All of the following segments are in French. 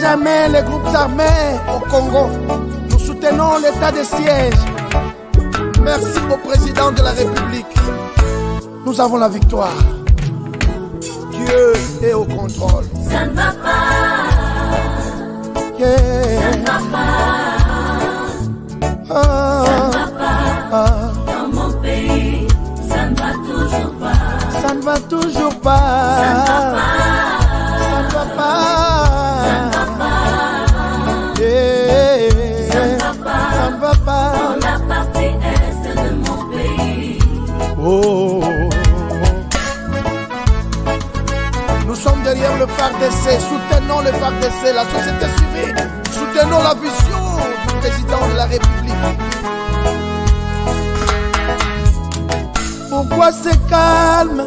jamais les groupes armés au Congo. Nous soutenons l'état de siège. Merci au président de la République. Nous avons la victoire. Dieu est au contrôle. Ça ne va pas. Yeah. Ça ne va pas. Ça ne va pas. Dans mon pays, ça ne va toujours pas. Ça ne va toujours pas. Ça ne va pas. Ça ne va pas. Ça ne va pas. Yeah. Ça ne va pas. Ça ne va pas. Dans la partie est de mon pays. Oh. Nous sommes derrière le FARDC, soutenons le FARDC, la société civile, soutenons la vision du président de la République. Pourquoi c'est calme?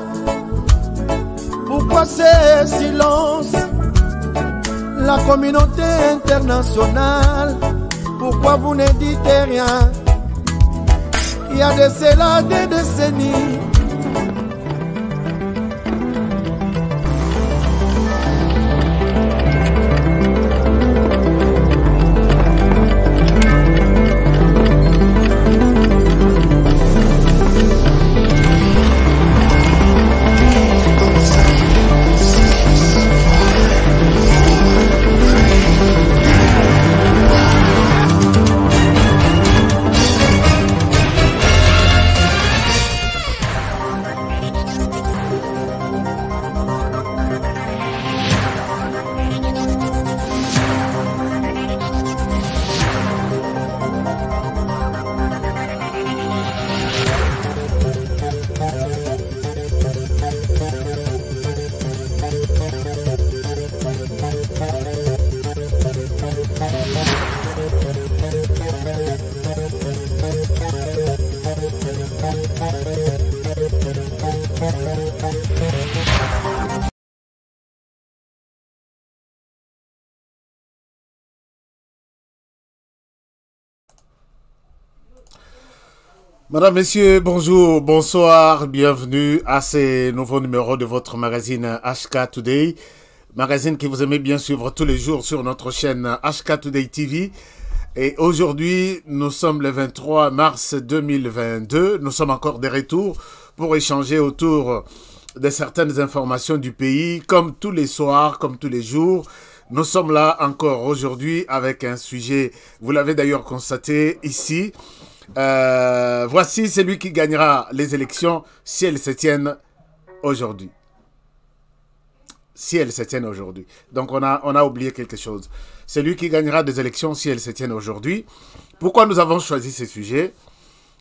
Pourquoi c'est silence? La communauté internationale, pourquoi vous ne dites rien? Il y a de cela des décennies. Madame, Messieurs, bonjour, bonsoir, bienvenue à ce nouveau numéro de votre magazine HK Today. Magazine que vous aimez bien suivre tous les jours sur notre chaîne HK Today TV. Et aujourd'hui, nous sommes le 23 mars 2022. Nous sommes encore de retour pour échanger autour de certaines informations du pays. Comme tous les soirs, comme tous les jours, nous sommes là encore aujourd'hui avec un sujet, vous l'avez d'ailleurs constaté ici. Voici celui qui gagnera les élections si elles se tiennent aujourd'hui. Si elles se tiennent aujourd'hui. Donc on a oublié quelque chose. Celui qui gagnera des élections si elles se tiennent aujourd'hui. Pourquoi nous avons choisi ce sujet?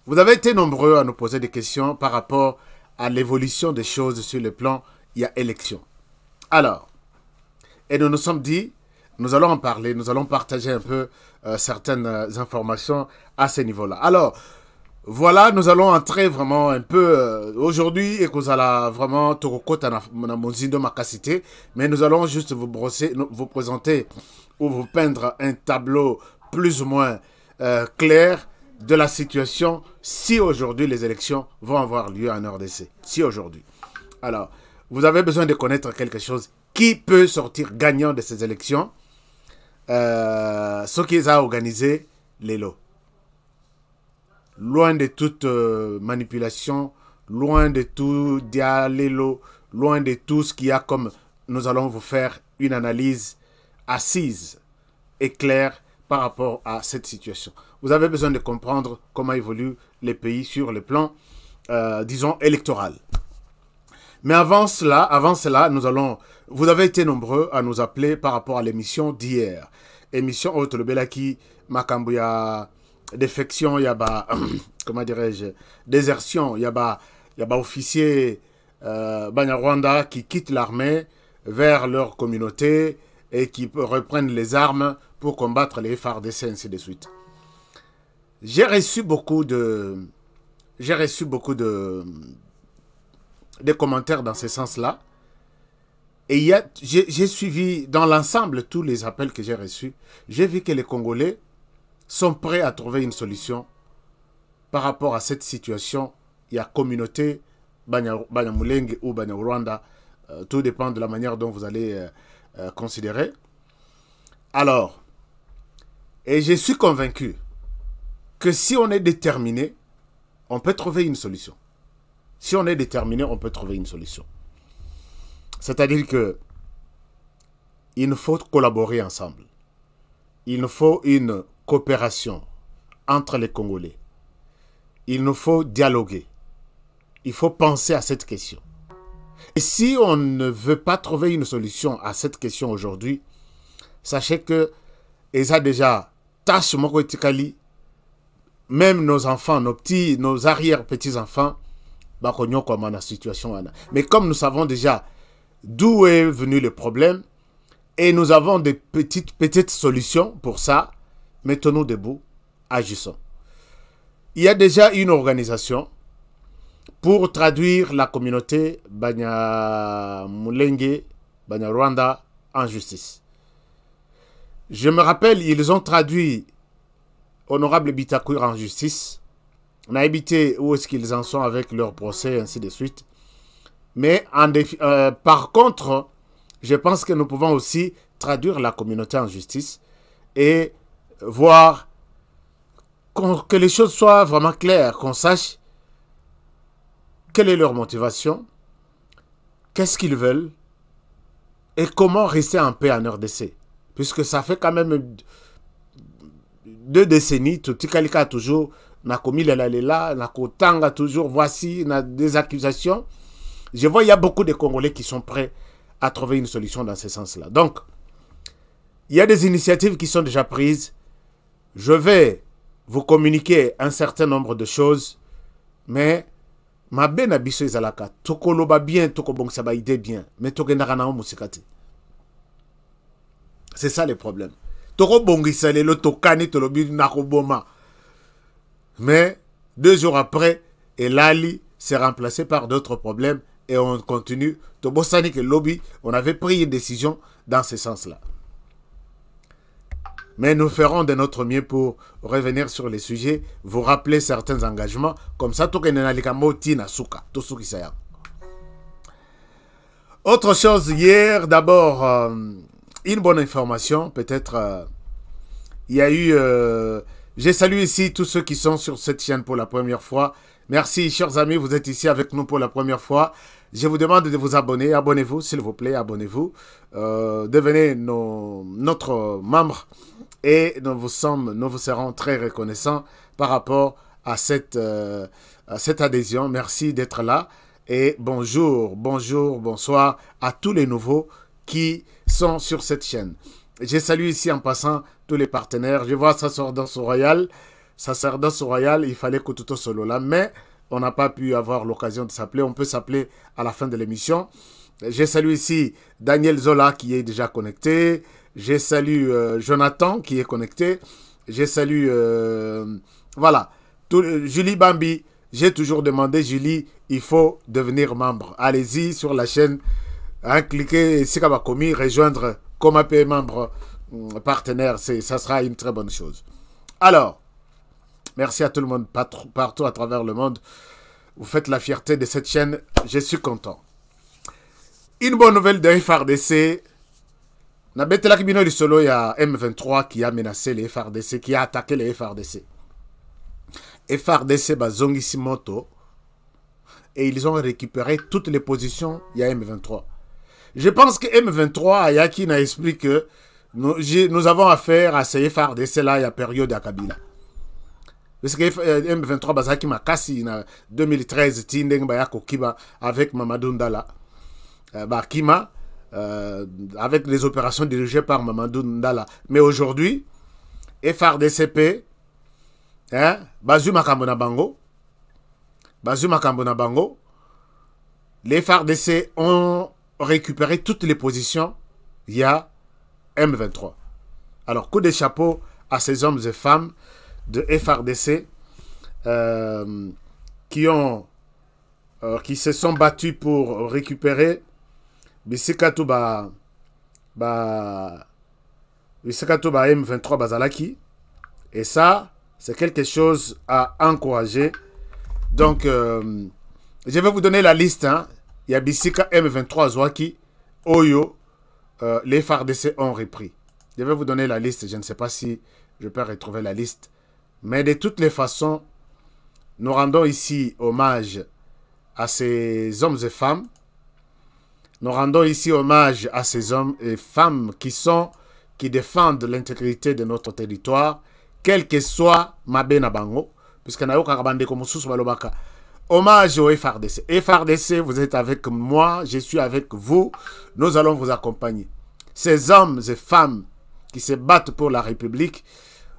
Vous avez été nombreux à nous poser des questions par rapport à l'évolution des choses sur le plan il y a élection. Alors, et nous nous sommes dit, nous allons en parler, nous allons partager un peu certaines informations à ce niveau-là. Alors, voilà, nous allons entrer vraiment un peu aujourd'hui et que vous allez vraiment tout mozindo makasité, mais nous allons juste vous présenter ou vous peindre un tableau plus ou moins clair de la situation si aujourd'hui les élections vont avoir lieu en RDC. Si aujourd'hui. Alors, vous avez besoin de connaître quelque chose. Qui peut sortir gagnant de ces élections? Ce qu'ils ont organisé, les lots. Loin de toute manipulation, loin de tout dialélo, loin de tout ce qu'il y a comme nous allons vous faire une analyse assise et claire par rapport à cette situation. Vous avez besoin de comprendre comment évoluent les pays sur le plan, disons, électoral. Mais avant cela, nous allons... Vous avez été nombreux à nous appeler par rapport à l'émission d'hier. Émission Otolobelaki, Makambuya, défection, Yaba, comment dirais-je, désertion, Yaba officiers Banyarwanda qui quittent l'armée vers leur communauté et qui reprennent les armes pour combattre les FARDC, ainsi de suite. J'ai reçu beaucoup de commentaires dans ce sens-là. Et j'ai suivi dans l'ensemble tous les appels que j'ai reçus. J'ai vu que les Congolais sont prêts à trouver une solution par rapport à cette situation. Il y a communauté Banyamulenge ou Banyarwanda. Tout dépend de la manière dont vous allez considérer. Alors, et je suis convaincu que si on est déterminé, on peut trouver une solution. Si on est déterminé, on peut trouver une solution. C'est-à-dire que il nous faut collaborer ensemble. Il nous faut une coopération entre les Congolais. Il nous faut dialoguer. Il faut penser à cette question. Et si on ne veut pas trouver une solution à cette question aujourd'hui, sachez que ils ont déjà tâche mokotikali, même nos enfants, nos petits, nos arrière-petits-enfants, situation. Mais comme nous savons déjà d'où est venu le problème, et nous avons des petites solutions pour ça, mettons-nous debout, agissons. Il y a déjà une organisation pour traduire la communauté Banya Mulenge, Banya Rwanda en justice. Je me rappelle, ils ont traduit Honorable Bitakour en justice. On a habité où est-ce qu'ils en sont avec leur procès, ainsi de suite. Mais par contre, je pense que nous pouvons aussi traduire la communauté en justice et voir que les choses soient vraiment claires, qu'on sache quelle est leur motivation, qu'est-ce qu'ils veulent et comment rester en paix en RDC. Puisque ça fait quand même 2 décennies, tout Tikalika toujours n'a commis la lela, n'a kotanga toujours, voici, n'a des accusations. Je vois il y a beaucoup de Congolais qui sont prêts à trouver une solution dans ce sens-là. Donc, il y a des initiatives qui sont déjà prises. Je vais vous communiquer un certain nombre de choses, mais ma ben abiso ezalaka tokoloba bien, tokobongsa ba idée bien, mais togendaka na musikati. C'est ça le problème. Tokobongisa lelo tokani tolobi nakoboma. Mais 2 jours après, Elali s'est remplacé par d'autres problèmes et on continue. Tobosani que lobby, on avait pris une décision dans ce sens-là. Mais nous ferons de notre mieux pour revenir sur les sujets, vous rappeler certains engagements, comme ça, autre chose, hier, d'abord, une bonne information, peut-être, il y a eu, j'ai salué ici tous ceux qui sont sur cette chaîne pour la première fois. Merci, chers amis, vous êtes ici avec nous pour la première fois. Je vous demande de vous abonner, abonnez-vous, s'il vous plaît, abonnez-vous, devenez notre membre. Et nous vous serons très reconnaissants par rapport à cette adhésion. Merci d'être là. Et bonjour, bonsoir à tous les nouveaux qui sont sur cette chaîne. Je salue ici en passant tous les partenaires. Je vois Sacerdoce Royal. Sacerdoce Royal, il fallait que tout solo là. Mais on n'a pas pu avoir l'occasion de s'appeler. On peut s'appeler à la fin de l'émission. Je salue ici Daniel Zola qui est déjà connecté. Je salue Jonathan qui est connecté. Je salue, voilà, Julie Bambi. J'ai toujours demandé, Julie, il faut devenir membre. Allez-y sur la chaîne, hein, cliquez Sikabakomi, rejoindre comme AP membre partenaire. Ça sera une très bonne chose. Alors, merci à tout le monde partout à travers le monde. Vous faites la fierté de cette chaîne. Je suis content. Une bonne nouvelle de FRDC. Nabetela Kibino Lisolo, il y a M23 qui a menacé les FRDC, qui a attaqué les FRDC. FRDC Bazongi Simoto. Et ils ont récupéré toutes les positions, il y a M23. Je pense que M23 Ayaki n'a expliqué que nous avons affaire à ces FRDC là, il y a période à Kabila. Parce que M23 Bazaki Makasi en 2013, Tindeng Bayako Kiba avec Mamadou Ndala. Bakima. Avec les opérations dirigées par Mamadou Ndala. Mais aujourd'hui, FRDCP, hein, Bazu Makambona Bango, les FRDC ont récupéré toutes les positions via M23. Alors, coup de chapeau à ces hommes et femmes de FRDC qui se sont battus pour récupérer Bisikatou M23 Bazalaki. Et ça, c'est quelque chose à encourager. Donc, je vais vous donner la liste. Hein. Il y a Bisika M23 Zouaki, Oyo, les FARDC ont repris. Je vais vous donner la liste. Je ne sais pas si je peux retrouver la liste. Mais de toutes les façons, nous rendons ici hommage à ces hommes et femmes. Nous rendons ici hommage à ces hommes et femmes qui défendent l'intégrité de notre territoire, quel que soit Mabena Bango, puisque nous avons comme balobaka. Hommage au FRDC. FRDC, vous êtes avec moi, je suis avec vous, nous allons vous accompagner. Ces hommes et femmes qui se battent pour la République,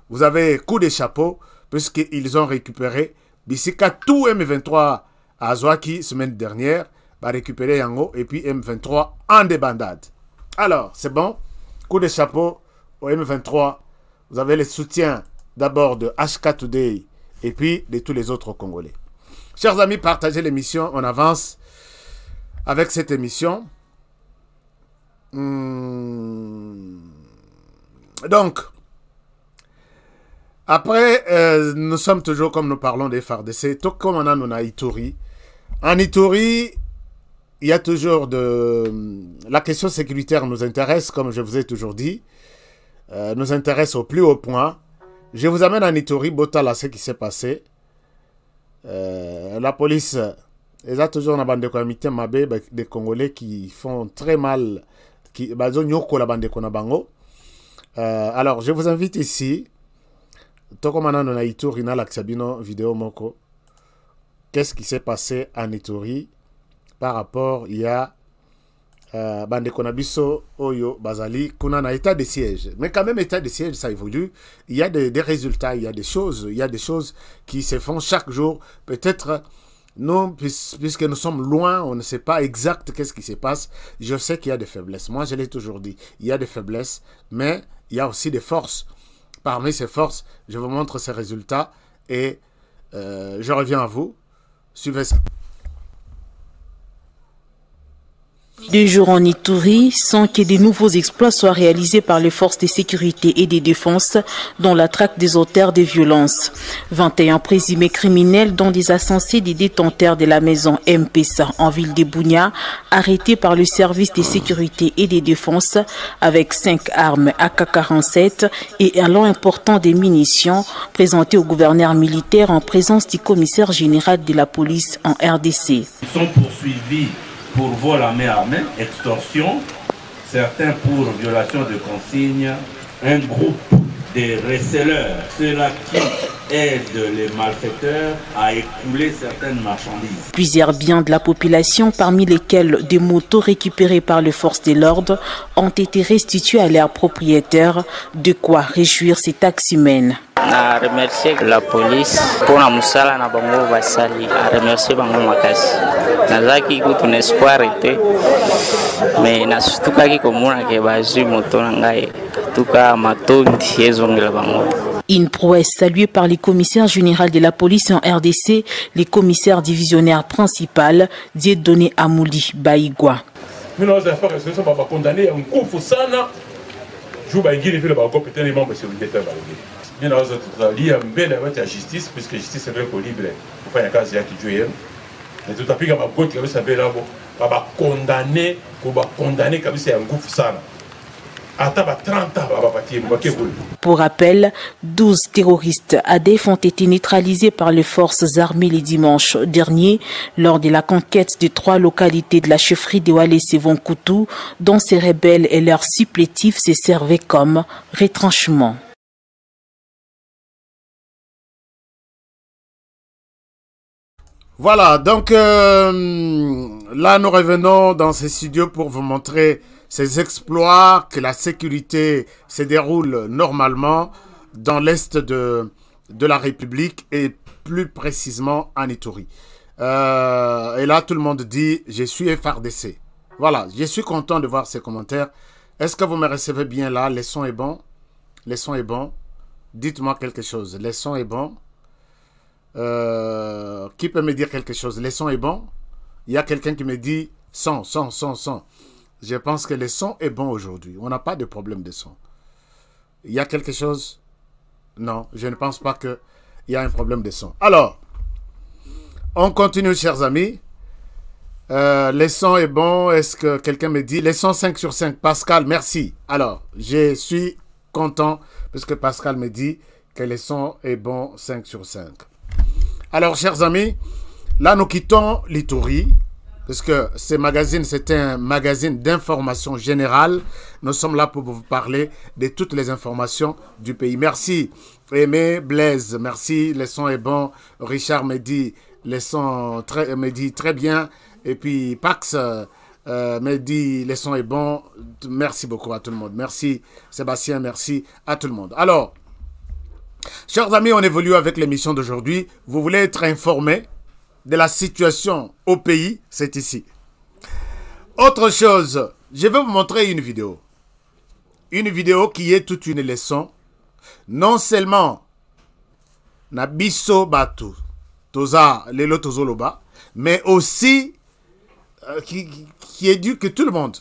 vous avez coup de chapeau, puisqu'ils ont récupéré Bissika tout M23 à Zouaki semaine dernière, va récupérer Yango et puis M23 en débandade. Alors, c'est bon, coup de chapeau au M23, vous avez le soutien d'abord de HK Today et puis de tous les autres Congolais. Chers amis, partagez l'émission, on avance avec cette émission. Donc, après, nous sommes toujours, comme nous parlons des FARDC, tout comme on a Ituri. En Ituri, il y a toujours la question sécuritaire nous intéresse, comme je vous ai toujours dit, nous intéresse au plus haut point. Je vous amène en Ituri, Botala, ce qui s'est passé. La police, ils ont toujours une bande de comité Mabé, des Congolais qui font très mal, alors, je vous invite ici. Qu'est-ce qui s'est passé en Ituri par rapport il y a bande konabiso oyo bazali kuna na état de siège, mais quand même état de siège ça évolue, il y a des résultats, il y a des choses qui se font chaque jour. Peut-être nous, puisque nous sommes loin, on ne sait pas exact qu'est-ce qui se passe. Je sais qu'il y a des faiblesses, moi je l'ai toujours dit, il y a des faiblesses, mais il y a aussi des forces. Parmi ces forces, je vous montre ces résultats et je reviens à vous. Suivez ça. 2 jours en Ituri, sans que de nouveaux exploits soient réalisés par les forces de sécurité et de défense dans la traque des auteurs de violences. 21 présumés criminels, dont des insensés des détenteurs de la maison MPSA en ville de Bunia, arrêtés par le service de sécurité et de défense avec 5 armes AK-47 et un lot important de munitions présentés au gouverneur militaire en présence du commissaire général de la police en RDC. Ils sont poursuivis pour vol à main armée, extorsion, certains pour violation de consignes, un groupe de receleurs, ceux-là qui aident les malfaiteurs à écouler certaines marchandises. Plusieurs biens de la population, parmi lesquels des motos récupérées par les forces de l'ordre, ont été restitués à leurs propriétaires, de quoi réjouir ces taxes humaines. Na remercier la police pour la musala na bango basali, a remercier bango makasi. Nazaki kutu n'espoir était, mais na sutuka ki komona ke bazui moto na ngai, tuka matondi ezongela bango. Une prouesse saluée par les commissaires généraux de la police en RDC, les commissaires divisionnaires principal, Dieudonné Amouli Baïgwa. Nous avons affaires à ce que nous sommes condamnés à un coup de sang. Je vais dire que nous avons peut-être les membres de sécurité. Nous avons lié à la justice, puisque la justice est libre pour faire un cas de tuer. Mais tout à fait, nous avons condamné comme si un coup de sang. Pour rappel, 12 terroristes ADF ont été neutralisés par les forces armées le dimanche dernier lors de la conquête de 3 localités de la chefferie de Walese-Vonkutu, dont ces rebelles et leurs supplétifs se servaient comme retranchement. Voilà, donc là nous revenons dans ces studios pour vous montrer ces exploits, que la sécurité se déroule normalement dans l'est de la République et plus précisément en Ituri. Et là, tout le monde dit « Je suis FRDC ». Voilà, je suis content de voir ces commentaires. Est-ce que vous me recevez bien là? Le son est bon? Le son est bon? Dites-moi quelque chose. Le son est bon? Qui peut me dire quelque chose? Le son est bon? Il y a quelqu'un qui me dit « son. » Je pense que le son est bon aujourd'hui. On n'a pas de problème de son. Il y a quelque chose? Non, je ne pense pas qu'il y a un problème de son. Alors, on continue, chers amis. Le son est bon. Est-ce que quelqu'un me dit? Le son 5 sur 5. Pascal, merci. Alors, je suis content parce que Pascal me dit que le son est bon 5 sur 5. Alors, chers amis, là, nous quittons l'Ituri parce que ce magazine, c'est un magazine d'information générale. Nous sommes là pour vous parler de toutes les informations du pays. Merci, Aimé, Blaise. Merci, le son est bon. Richard me dit, le son me dit très bien. Et puis, Pax me dit, le son est bon. Merci beaucoup à tout le monde. Merci, Sébastien. Merci à tout le monde. Alors, chers amis, on évolue avec l'émission d'aujourd'hui. Vous voulez être informés de la situation au pays, c'est ici. Autre chose, je vais vous montrer une vidéo. Une vidéo qui est toute une leçon. Non seulement na biso batu, toza lelo tozoloba, mais aussi qui éduque tout le monde.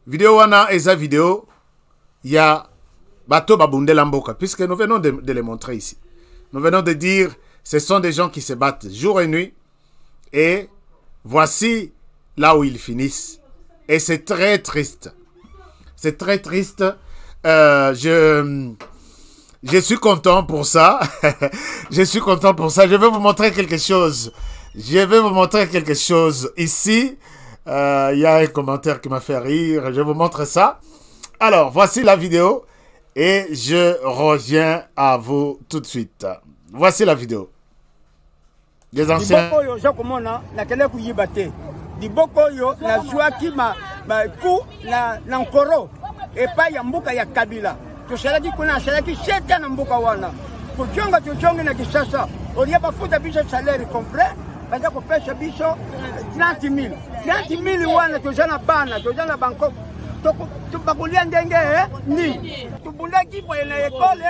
Vidéo wana eza vidéo, il y a bato babundela mboka, puisque nous venons de les montrer ici. Nous venons de dire, ce sont des gens qui se battent jour et nuit, et voici là où ils finissent. Et c'est très triste. C'est très triste. Je suis content pour ça. Je suis content pour ça. Je vais vous montrer quelque chose. Je vais vous montrer quelque chose. Ici, il y a un commentaire qui m'a fait rire. Je vous montre ça. Alors, voici la vidéo. Et je reviens à vous tout de suite. Voici la vidéo. Les anciens. Tusalaki kuna salaki sheta na mbuka wana kujonga tujonge na kisasa olia bafuta biso salaire complet baza ko pesa biso 30,000 wana tujana bana tujana banko tubakulia ndenge ni tubundaki po na ekole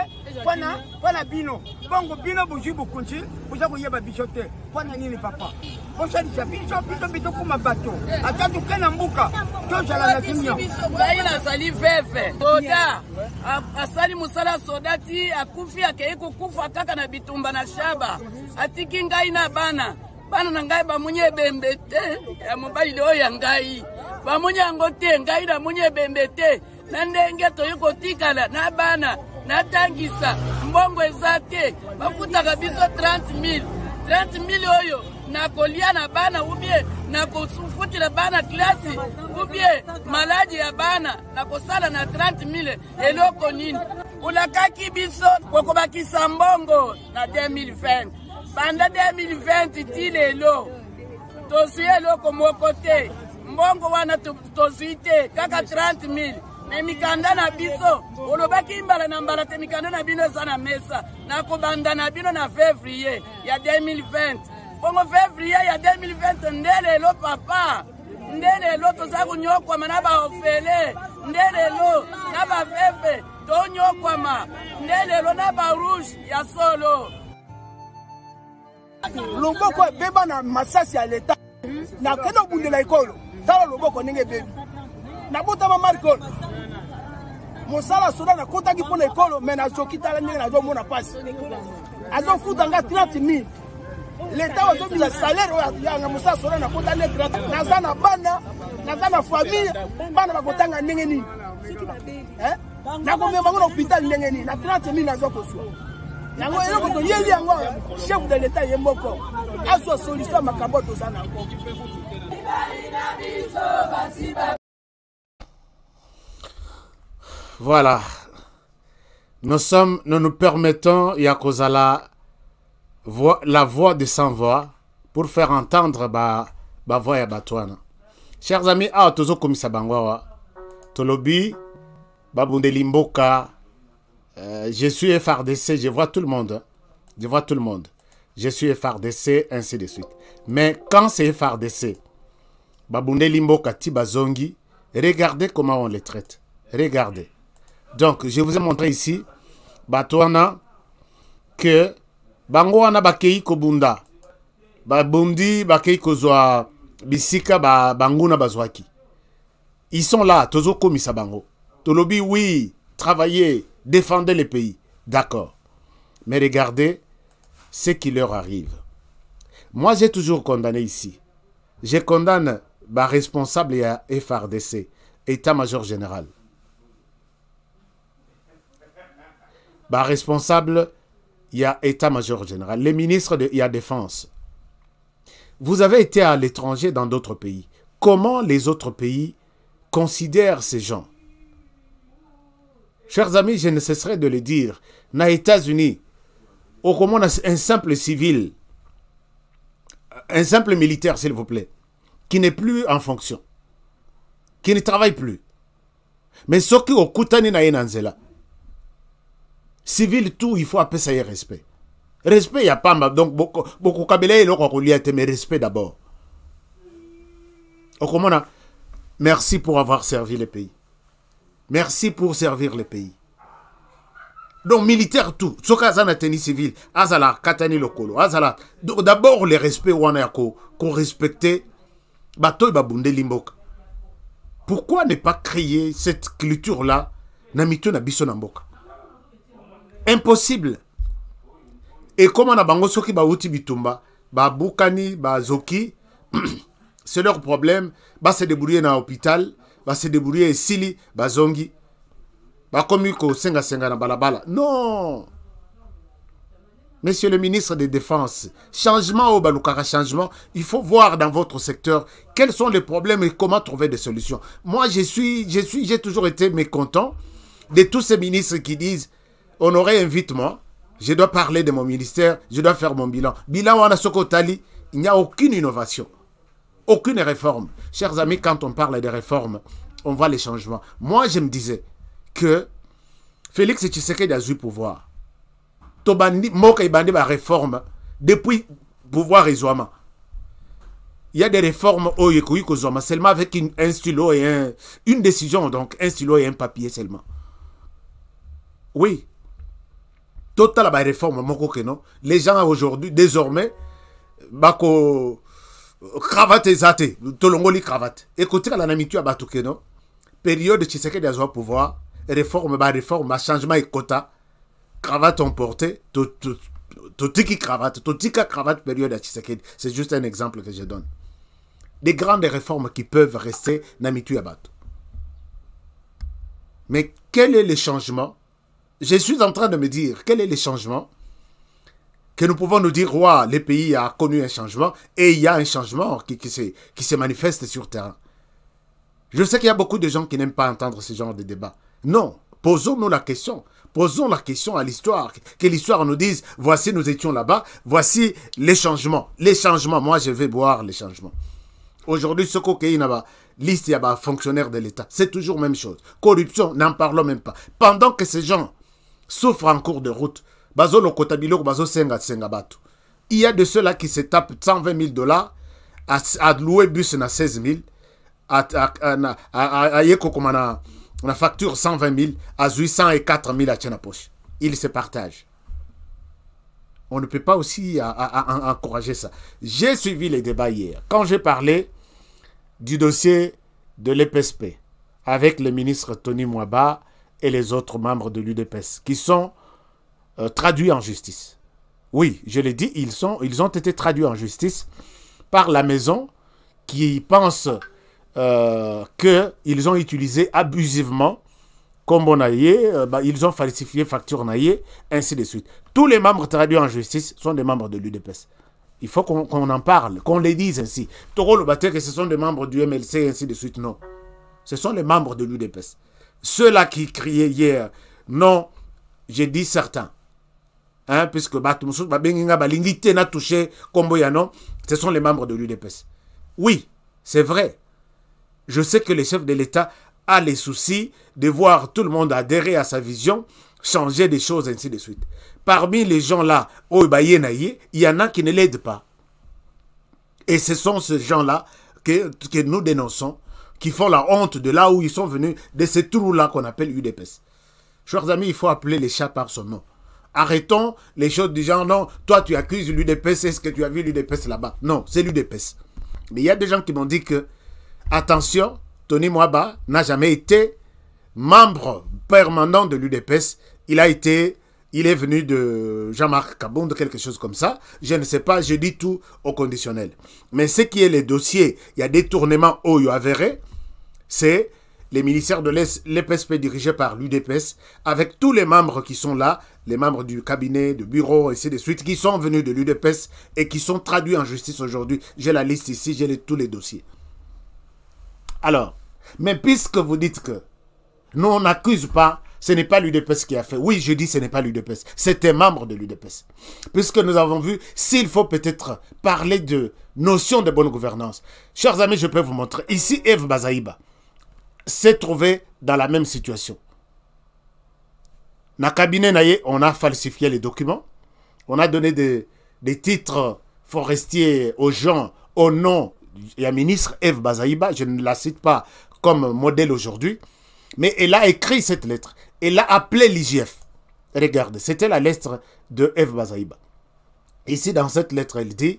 pana bino bongo bino bujibu kunchi buza kuyeba biso te pana nini papa bosali biso bito kuma bato atatu kana mbuka tozala na kimya baila sali fefe soda asali musala sodati akufi akei kukufa kaka na bitumba na shaba atiki ngai na bana na ngai bamunye bembe te ya mobali leo ya ngai bamunye yango te ngai na munye bembe te na ndenge toyiko tikala na bana natangisa mbongo eza te bafutaka biso 30,000 oyo nakolia na bana ubie nakosufutila bana klasi ubie maladi ya bana nakosala na 30,000 eloko nini ulakaki biso kokobakisa mbongo na 2020 banda 2020 ti lelo tozwi eloko moko te mbongo wana tozwi te kaka 30,000 me mikanda na biso olobaki mbala na mbala te mikanda na bino eza na mesa nakobanda na bino na février ya 2020 bongo février ya 2020 nde lelo papa nde lelo toza kunyokwama na baofele nde lelo na bafefe tonyokwama nde lelo na barouge ya solo loboko ebeba na masasi ya leta nakende obundela ekolo tala loboko ndenge ebebi nabotama marikolo mosala soda nakotaki mpo na ekolo me nazoki tala ndenge nazomona mpasi azofuta nga 30,000 leta azobila salaire oyo yanga mosala soda nakota nde 30 naza na bana naza na famille bana bakotanga ndenge nini nakomema bango na hôpital ndenge nini na 30,000 nazokozwa yango eloko toyeli yango chef de l'État ye moko azwa solution makambo toza nango. Voilà. Nous nous permettons, Yakozala, la voix de sans voix pour faire entendre ba voix ya batouana. Chers amis, tozo komisa bangwawa. Tolobi, babundeli mboka. Je suis FRDC, je vois tout le monde. Je vois tout le monde. Je suis FRDC, ainsi de suite. Mais quand c'est FRDC, babundeli mboka tibazongi, regardez comment on les traite. Regardez. Donc, je vous ai montré ici, batouana, que bangoana bakei kobunda, babundi bakei kozwa bisika banguna bazwaki. Ils sont là, tozo komisa bango. Tolobi, oui, travaillez, défendez le pays. D'accord. Mais regardez ce qui leur arrive. Moi, j'ai toujours condamné ici. Je condamne ma responsable à FRDC, État-major général. bah, responsable, il y a état-major général. Les ministres, il y a défense. Vous avez été à l'étranger dans d'autres pays. Comment les autres pays considèrent ces gens? Chers amis, je ne cesserai de le dire. Dans les États-Unis, au comment un simple civil, un simple militaire, s'il vous plaît, qui n'est plus en fonction, qui ne travaille plus. Mais ce qui est au Koutani na Yenanzela, civil tout, il faut appeler ça respect. Respect, il n'y a pas, donc beaucoup kabelé, mais respect d'abord. Au comment merci pour avoir servi le pays. Merci pour servir le pays. Donc, militaire tout. Ce cas a tennis civil, azala katani lokolo, azala. Donc, d'abord, le respect wana qu'on respecte, bato babunde limboka. Pourquoi ne pas créer cette culture-là, namito na biso na mboka? Impossible. Et comme on a bango soki ba uti bitumba, ba bukani, ba zoki, c'est leur problème, ba se débrouiller dans l'hôpital, ba se débrouiller sili, ba zongi. Bah, comme il senga na balabala. Non. Monsieur le ministre des Défenses, changement au Balukara, changement, il faut voir dans votre secteur quels sont les problèmes et comment trouver des solutions. Moi, j'ai toujours été mécontent de tous ces ministres qui disent Honoré, invite-moi, je dois parler de mon ministère, je dois faire mon bilan. Bilan, on a Sokotali, il n'y a aucune innovation, aucune réforme. Chers amis, quand on parle de réformes, on voit les changements. Moi, je me disais que Félix Tshisekedi a eu pouvoir. Tobandi Moka Ibandi ba réforme depuis pouvoir isolement. Il y a des réformes seulement avec un stylo et une décision, donc un stylo et un papier seulement. Oui. Total la réforme moko keno. Les gens aujourd'hui désormais bako cravate ezate, tolongoli cravate. Écoutez la namitu abatu keno. Période Tshisekedi a eu pouvoir. Réforme, changement et quota, cravate emportée, totiki cravate, totika cravate, période à Tshisekedi. C'est juste un exemple que je donne. Des grandes réformes qui peuvent rester Namitu Yabato. Mais quel est le changement? Je suis en train de me dire, quel est le changement que nous pouvons nous dire, ouais, le pays a connu un changement et il y a un changement qui se manifeste sur terrain. Je sais qu'il y a beaucoup de gens qui n'aiment pas entendre ce genre de débat. Non, posons-nous la question. Posons la question à l'histoire. Que l'histoire nous dise, voici nous étions là-bas, voici les changements. Les changements, moi je vais voir les changements. Aujourd'hui, ce qu'on a là, liste, il y a fonctionnaires de l'État. C'est toujours la même chose. Corruption, n'en parlons même pas. Pendant que ces gens souffrent en cours de route, il y a de ceux-là qui se tapent 120 000 $ à louer bus à 16 000, on facture 120 000 à 804 000 à tienne poche. Ils se partagent. On ne peut pas aussi encourager ça. J'ai suivi les débats hier. Quand j'ai parlé du dossier de l'EPSP avec le ministre Tony Mwaba et les autres membres de l'UDPS qui sont traduits en justice. Oui, je l'ai dit, ils ont été traduits en justice par la maison qui pense qu'ils ont utilisé abusivement, comme on a ils ont falsifié facture naïe, ainsi de suite. Tous les membres traduits en justice sont des membres de l'UDPS. Il faut qu'on en parle, qu'on les dise ainsi. Toro le batteur que ce sont des membres du MLC, ainsi de suite, non. Ce sont les membres de l'UDPS. Ceux-là qui criaient hier, non, j'ai dit certains. Hein, puisque ce sont les membres de l'UDPS. Oui, c'est vrai. Je sais que le chef de l'État a les soucis de voir tout le monde adhérer à sa vision, changer des choses, ainsi de suite. Parmi les gens-là, il y en a qui ne l'aident pas. Et ce sont ces gens-là que nous dénonçons, qui font la honte de là où ils sont venus, de ce trou-là qu'on appelle UDPS. Chers amis, il faut appeler les chats par son nom. Arrêtons les choses du genre, non, toi tu accuses l'UDPS, est-ce que tu as vu l'UDPS là-bas? Non, c'est l'UDPS. Mais il y a des gens qui m'ont dit que attention, Tony Mwaba n'a jamais été membre permanent de l'UDPS. Il est venu de Jean-Marc Kabound, quelque chose comme ça. Je ne sais pas, je dis tout au conditionnel. Mais ce qui est les dossiers, il y a détournement au avéré, c'est les ministères de l'EPSP dirigés par l'UDPS, avec tous les membres qui sont là, les membres du cabinet, du bureau, et ainsi de suite, qui sont venus de l'UDPS et qui sont traduits en justice aujourd'hui. J'ai la liste ici, j'ai tous les dossiers. Alors, mais puisque vous dites que nous, on n'accuse pas, ce n'est pas l'UDPS qui a fait. Oui, je dis ce n'est pas l'UDPS, c'est un membre de l'UDPS. Puisque nous avons vu, s'il faut peut-être parler de notion de bonne gouvernance. Chers amis, je peux vous montrer. Ici, Eve Bazaïba s'est trouvé dans la même situation. Dans le cabinet, on a falsifié les documents. On a donné des titres forestiers aux gens au nom de la ministre Eve Bazaïba. Je ne la cite pas comme modèle aujourd'hui. Mais elle a écrit cette lettre. Elle a appelé l'IGF. Regardez, c'était la lettre de Eve Bazaïba. Ici, dans cette lettre, elle dit,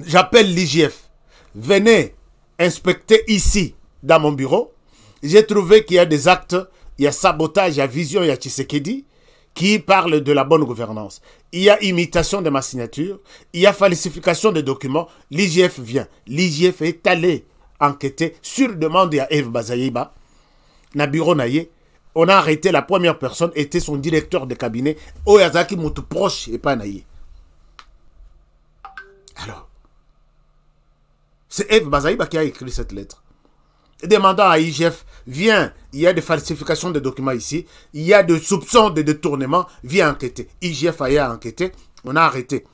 j'appelle l'IGF. Venez inspecter ici, dans mon bureau. J'ai trouvé qu'il y a des actes, il y a sabotage, il y a vision, il y a Tshisekedi, qui parle de la bonne gouvernance. Il y a imitation de ma signature, il y a falsification de documents. L'IGF vient. L'IGF est allé enquêter sur demande à Eve Bazaïba. Na bureau naye, on a arrêté la première personne, était son directeur de cabinet, Oyazaki Moutou proche et pas naye. Alors, c'est Eve Bazaïba qui a écrit cette lettre. Demandant à IGF, viens, il y a des falsifications de documents ici, il y a des soupçons de détournement, viens enquêter. IGF a enquêté, on a arrêté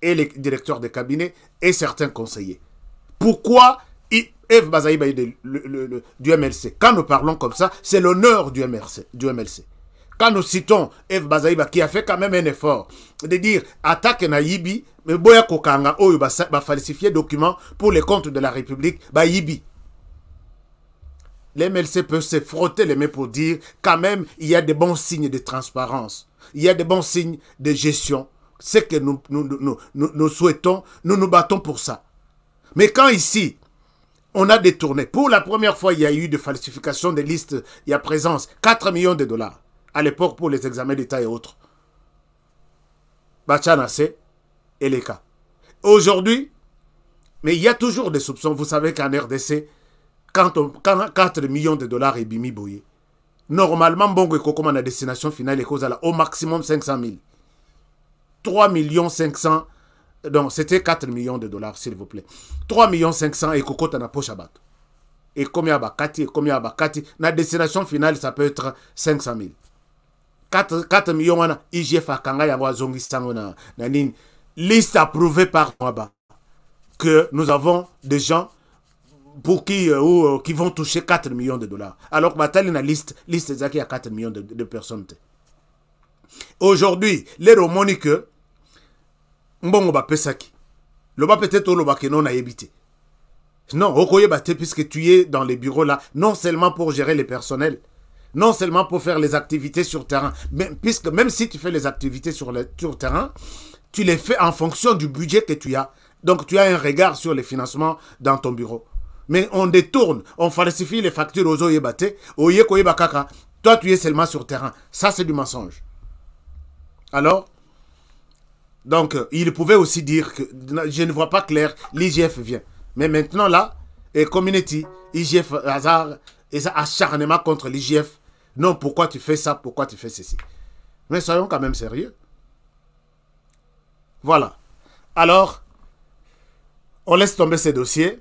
et les directeurs de cabinet et certains conseillers. Pourquoi Eve Bazaïba est du MLC? Quand nous parlons comme ça, c'est l'honneur du MLC. Quand nous citons Eve Bazaïba qui a fait quand même un effort de dire attaque na Yibi, mais boya kokanga oyo ba falsifier documents pour les comptes de la République, ba Yibi. L'MLC peut se frotter les mains pour dire quand même il y a des bons signes de transparence, il y a des bons signes de gestion. C'est que nous souhaitons, nous nous battons pour ça. Mais quand ici, on a détourné, pour la première fois, il y a eu de falsification des listes, il y a présence, 4 millions de dollars, à l'époque pour les examens d'État et autres. Bachanase et les cas. Aujourd'hui, mais il y a toujours des soupçons. Vous savez qu'en RDC, quand 4 millions de dollars est bimi boye, normalement, Bongo et Kokoma, la destination finale est cause à au maximum 500 000. 3 500 000. Donc, c'était 4 millions de dollars, s'il vous plaît. 3 500 000 et Koko t'en a poche à battre. Et combien à Bakati, et combien à Bakati. La destination finale, ça peut être 500 000. 4 millions, IGF a Kanga Yawa Zongi Sango na Nini. Liste approuvée par Mwaba. Que nous avons des gens pour qui vont toucher 4 millions de dollars. Alors que Batali na liste Zaki a 4 millions de personnes. Aujourd'hui, les romoni que Mbongo ba pesaki. Loba peut-être loba que non a évité. Non, okoye bate puisque tu es dans les bureaux là, non seulement pour gérer les personnels, non seulement pour faire les activités sur terrain, mais puisque même si tu fais les activités sur terrain, tu les fais en fonction du budget que tu as. Donc tu as un regard sur les financements dans ton bureau. Mais on détourne, on falsifie les factures aux oyebate, oye koye bakaka. Toi tu es seulement sur terrain. Ça c'est du mensonge. Alors, donc, il pouvait aussi dire que je ne vois pas clair, l'IGF vient. Mais maintenant, là, et community, IGF, hasard, et ça, acharnement contre l'IGF. Non, pourquoi tu fais ça, pourquoi tu fais ceci? Mais soyons quand même sérieux. Voilà. Alors, on laisse tomber ces dossiers.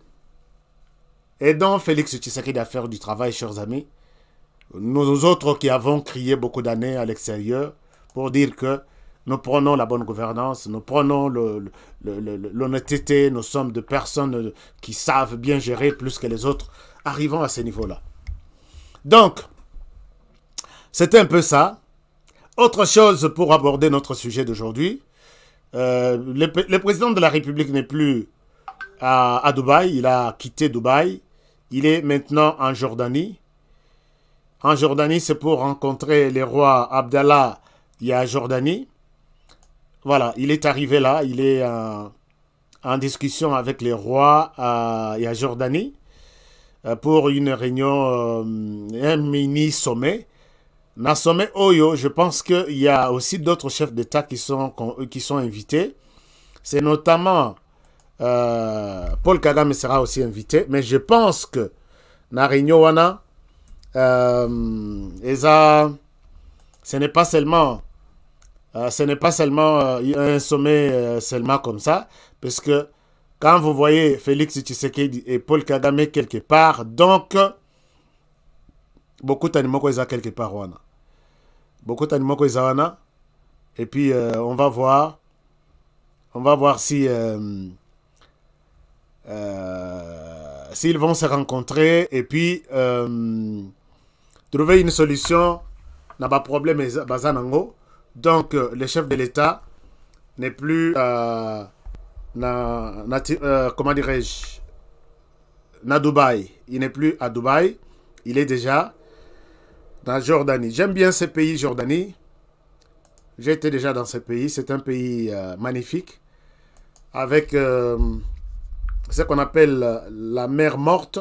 Et donc, Félix Tshisekedi a fait du travail, chers amis. Nous autres qui avons crié beaucoup d'années à l'extérieur pour dire que nous prenons la bonne gouvernance, nous prenons l'honnêteté, nous sommes de personnes qui savent bien gérer plus que les autres. Arrivons à ce niveau-là. Donc, c'était un peu ça. Autre chose pour aborder notre sujet d'aujourd'hui. Le président de la République n'est plus à Dubaï, il a quitté Dubaï. Il est maintenant en Jordanie. En Jordanie, c'est pour rencontrer les rois Abdallah et à Jordanie. Voilà, il est arrivé là, il est en discussion avec les rois et à Jordanie pour une réunion, un mini-sommet. Dans le sommet Oyo, je pense qu'il y a aussi d'autres chefs d'État qui sont invités. C'est notamment Paul Kagame sera aussi invité, mais je pense que dans la réunion, et ça, ce n'est pas seulement un sommet seulement comme ça, parce que quand vous voyez Félix Tshisekedi et Paul Kagame quelque part, donc beaucoup d'animaux qui sont quelque part. Beaucoup d'animaux qui sont et puis on va voir si s'ils vont se rencontrer et puis trouver une solution n'a pas de problème. Donc le chef de l'État n'est plus comment dirais-je, à Dubaï. Il n'est plus à Dubaï, il est déjà dans Jordanie. J'aime bien ce pays, Jordanie. J'ai été déjà dans ce pays. C'est un pays magnifique avec ce qu'on appelle la mer morte.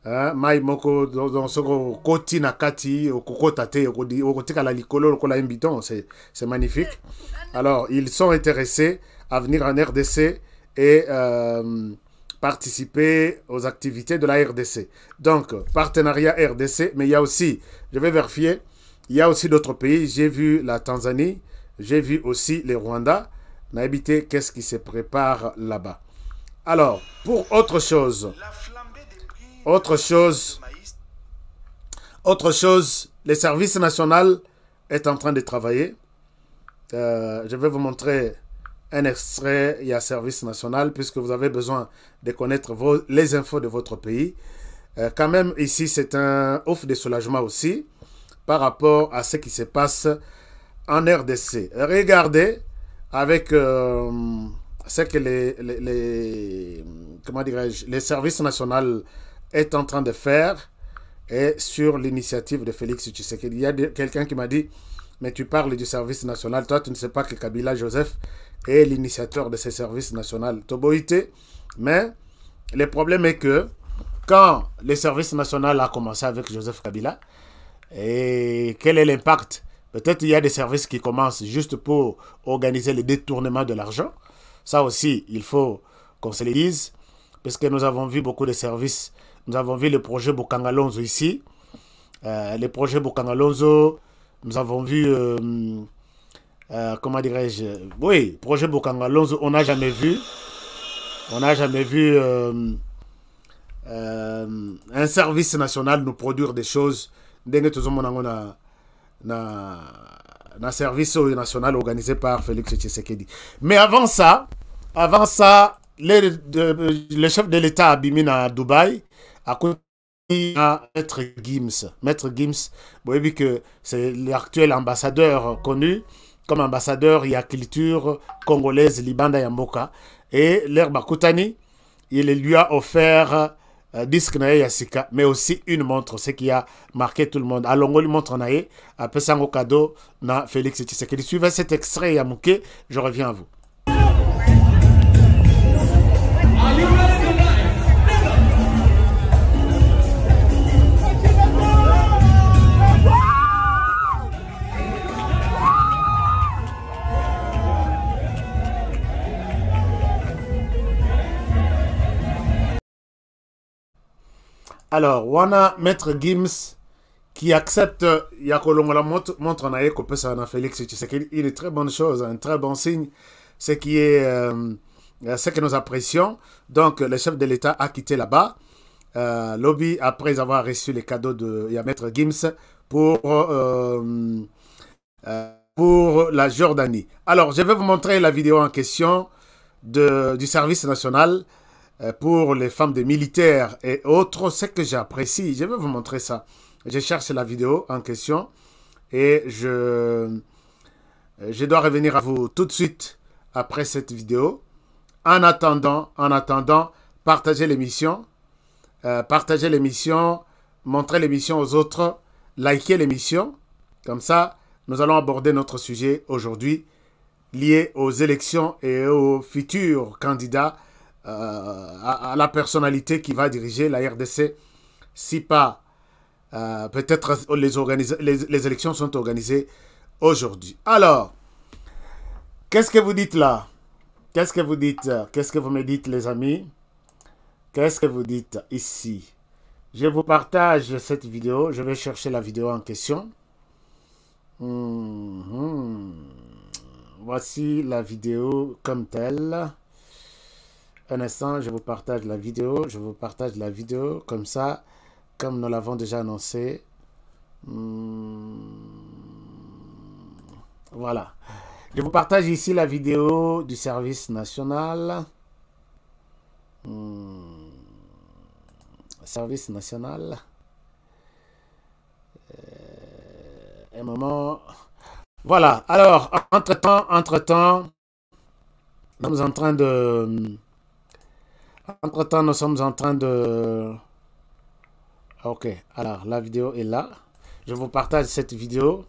Maïmoko dans ce côté nakati okokotate okotika la likolo kola imbiton, c'est magnifique. Alors ils sont intéressés à venir en RDC et participer aux activités de la RDC. Donc partenariat RDC, mais il y a aussi, je vais vérifier, il y a aussi d'autres pays. J'ai vu la Tanzanie, j'ai vu aussi les Rwanda. On a habité qu'est-ce qui se prépare là-bas. Alors pour autre chose, le service national est en train de travailler. Je vais vous montrer un extrait. Il y a service national, puisque vous avez besoin de connaître les infos de votre pays. Quand même, ici, c'est un offre de soulagement aussi par rapport à ce qui se passe en RDC. Regardez avec ce que les services nationaux est en train de faire et sur l'initiative de Félix Tshisekedi. Il y a quelqu'un qui m'a dit, mais tu parles du service national, toi tu ne sais pas que Kabila Joseph est l'initiateur de ce service national. Toboïté, mais le problème est que quand le service national a commencé avec Joseph Kabila, et quel est l'impact? Peut-être il y a des services qui commencent juste pour organiser le détournement de l'argent. Ça aussi, il faut qu'on se le dise, parce que nous avons vu beaucoup de services. Nous avons vu le projet Bokangalonzo ici. Le projet Bokangalonzo, nous avons vu, comment dirais-je, oui, projet Bokangalonzo, on n'a jamais vu. On n'a jamais vu un service national nous produire des choses. Un service national organisé par Félix Tshisekedi. Mais avant ça, le chef de l'État Abimina à Dubaï a continué à Maître Gims. Maître Gims, vous voyez que c'est l'actuel ambassadeur connu comme ambassadeur, il y a culture congolaise, Libanda Yamboka. Et l'herbe Koutani, il lui a offert disque na Yassika, mais aussi une montre, ce qui a marqué tout le monde. Alors, on lui montre naé, après ça, au cadeau, na Félix Tshisekedi. Suivez cet extrait, Yamouké, je reviens à vous. Alors, on a Maître Gims qui accepte Yakolongola montre en aïe que ça na Félix Tshisekedi. Il est très bonne chose, un très bon signe, ce qui est ce que nous apprécions. Donc, le chef de l'État a quitté là-bas. Lobby, après avoir reçu les cadeaux de Maître Gims pour la Jordanie. Alors, je vais vous montrer la vidéo en question du service national pour les femmes des militaires et autres, ce que j'apprécie. Je vais vous montrer ça. Je cherche la vidéo en question et je dois revenir à vous tout de suite après cette vidéo. En attendant, partagez l'émission, montrez l'émission aux autres, likez l'émission. Comme ça, nous allons aborder notre sujet aujourd'hui lié aux élections et aux futurs candidats à la personnalité qui va diriger la RDC, si pas peut-être les élections sont organisées aujourd'hui. Alors, qu'est-ce que vous dites là? Qu'est-ce que vous dites? Qu'est-ce que vous me dites, les amis? Qu'est-ce que vous dites ici? Je vous partage cette vidéo. Je vais chercher la vidéo en question. Voici la vidéo comme telle. Un instant, je vous partage la vidéo. Je vous partage la vidéo comme ça, comme nous l'avons déjà annoncé. Voilà. Je vous partage ici la vidéo du service national. Service national. Un moment. Voilà. Alors, entre-temps, nous sommes en train de... Ok. Alors, la vidéo est là. Je vous partage cette vidéo.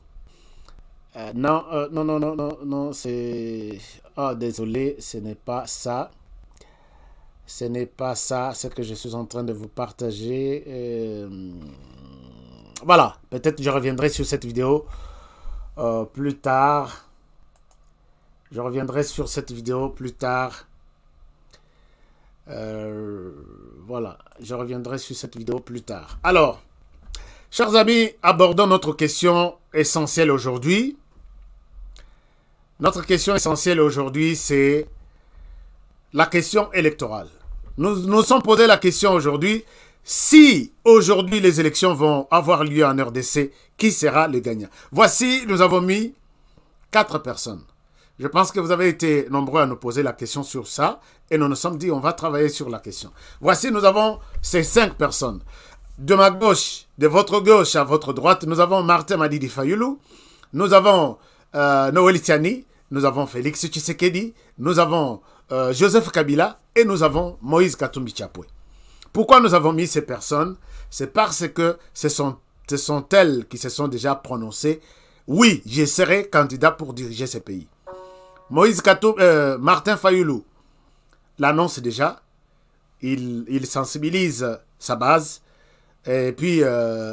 Non, c'est... Oh, désolé, ce n'est pas ça. Ce n'est pas ça, ce que je suis en train de vous partager. Voilà, peut-être je reviendrai sur cette vidéo plus tard. Je reviendrai sur cette vidéo plus tard. Voilà, je reviendrai sur cette vidéo plus tard. Alors, chers amis, abordons notre question essentielle aujourd'hui. Notre question essentielle aujourd'hui, c'est la question électorale. Nous sommes posé la question aujourd'hui, si aujourd'hui les élections vont avoir lieu en RDC, qui sera le gagnant? Voici, nous avons mis 4 personnes. Je pense que vous avez été nombreux à nous poser la question sur ça, et nous nous sommes dit, on va travailler sur la question. Voici, nous avons ces 5 personnes. De ma gauche, de votre gauche à votre droite, nous avons Martin Madidi Fayulu, nous avons Noël Tiani, nous avons Félix Tshisekedi, nous avons Joseph Kabila et nous avons Moïse Katumbi Chapwe. Pourquoi nous avons mis ces personnes? C'est parce que ce sont elles qui se sont déjà prononcées. Oui, je serai candidat pour diriger ce pays. Martin Fayulu l'annonce déjà. Il sensibilise sa base. Et puis,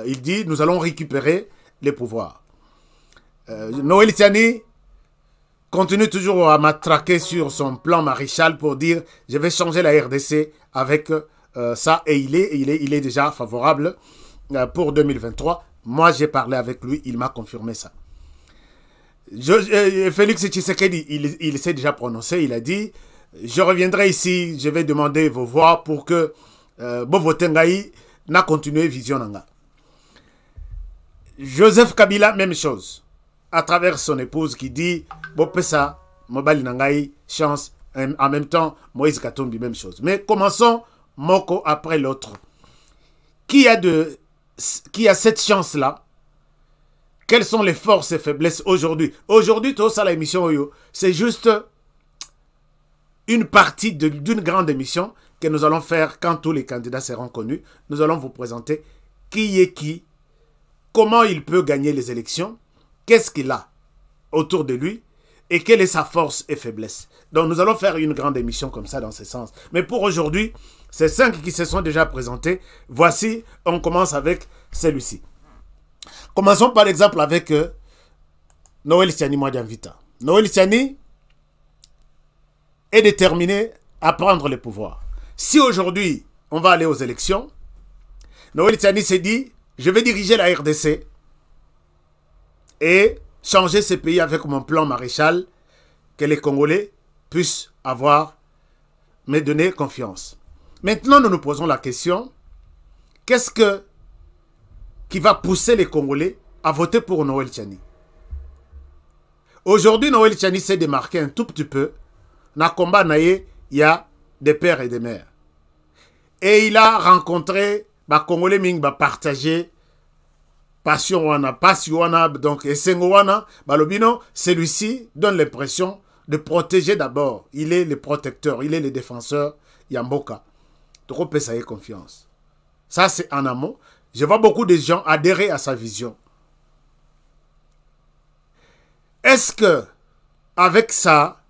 il dit, nous allons récupérer les pouvoirs. Noël Tiani continue toujours à matraquer sur son plan maréchal pour dire « Je vais changer la RDC avec ça ». Et il est déjà favorable pour 2023. Moi, j'ai parlé avec lui, il m'a confirmé ça. Félix Tshisekedi, il s'est déjà prononcé, il a dit « Je reviendrai ici, je vais demander vos voix pour que Bovotengaï n'a continué vision nanga ». Joseph Kabila, même chose. À travers son épouse qui dit Bopesa, Mobali Nangaï, chance, en même temps Moïse Katumbi, même chose. Mais commençons Moko après l'autre. Qui a cette chance-là? Quelles sont les forces et faiblesses aujourd'hui? Aujourd'hui, tout ça, l'émission, c'est juste une partie d'une grande émission que nous allons faire quand tous les candidats seront connus. Nous allons vous présenter qui est qui, comment il peut gagner les élections, qu'est-ce qu'il a autour de lui et quelle est sa force et faiblesse. Donc nous allons faire une grande émission comme ça dans ce sens. Mais pour aujourd'hui, ces 5 qui se sont déjà présentés, voici, on commence avec celui-ci. Commençons par exemple avec Noël Tiani Mwadiamvita. Noël Tiani est déterminé à prendre le pouvoir. Si aujourd'hui on va aller aux élections, Noël Tiani s'est dit, je vais diriger la RDC et changer ce pays avec mon plan maréchal, que les Congolais puissent me donner confiance. Maintenant, nous nous posons la question, qu'est-ce qui va pousser les Congolais à voter pour Noël Tiani? Aujourd'hui, Noël Tiani s'est démarqué un tout petit peu. Dans le combat, il y a des pères et des mères. Et il a rencontré les Congolais qui ont partagé passion wana, donc esengo wana, balobino, celui-ci donne l'impression de protéger d'abord. Il est le protecteur, il est le défenseur, Yamboka. Donc on peut s'avoir confiance. Ça c'est en amont. Je vois beaucoup de gens adhérer à sa vision. Est-ce que avec ça,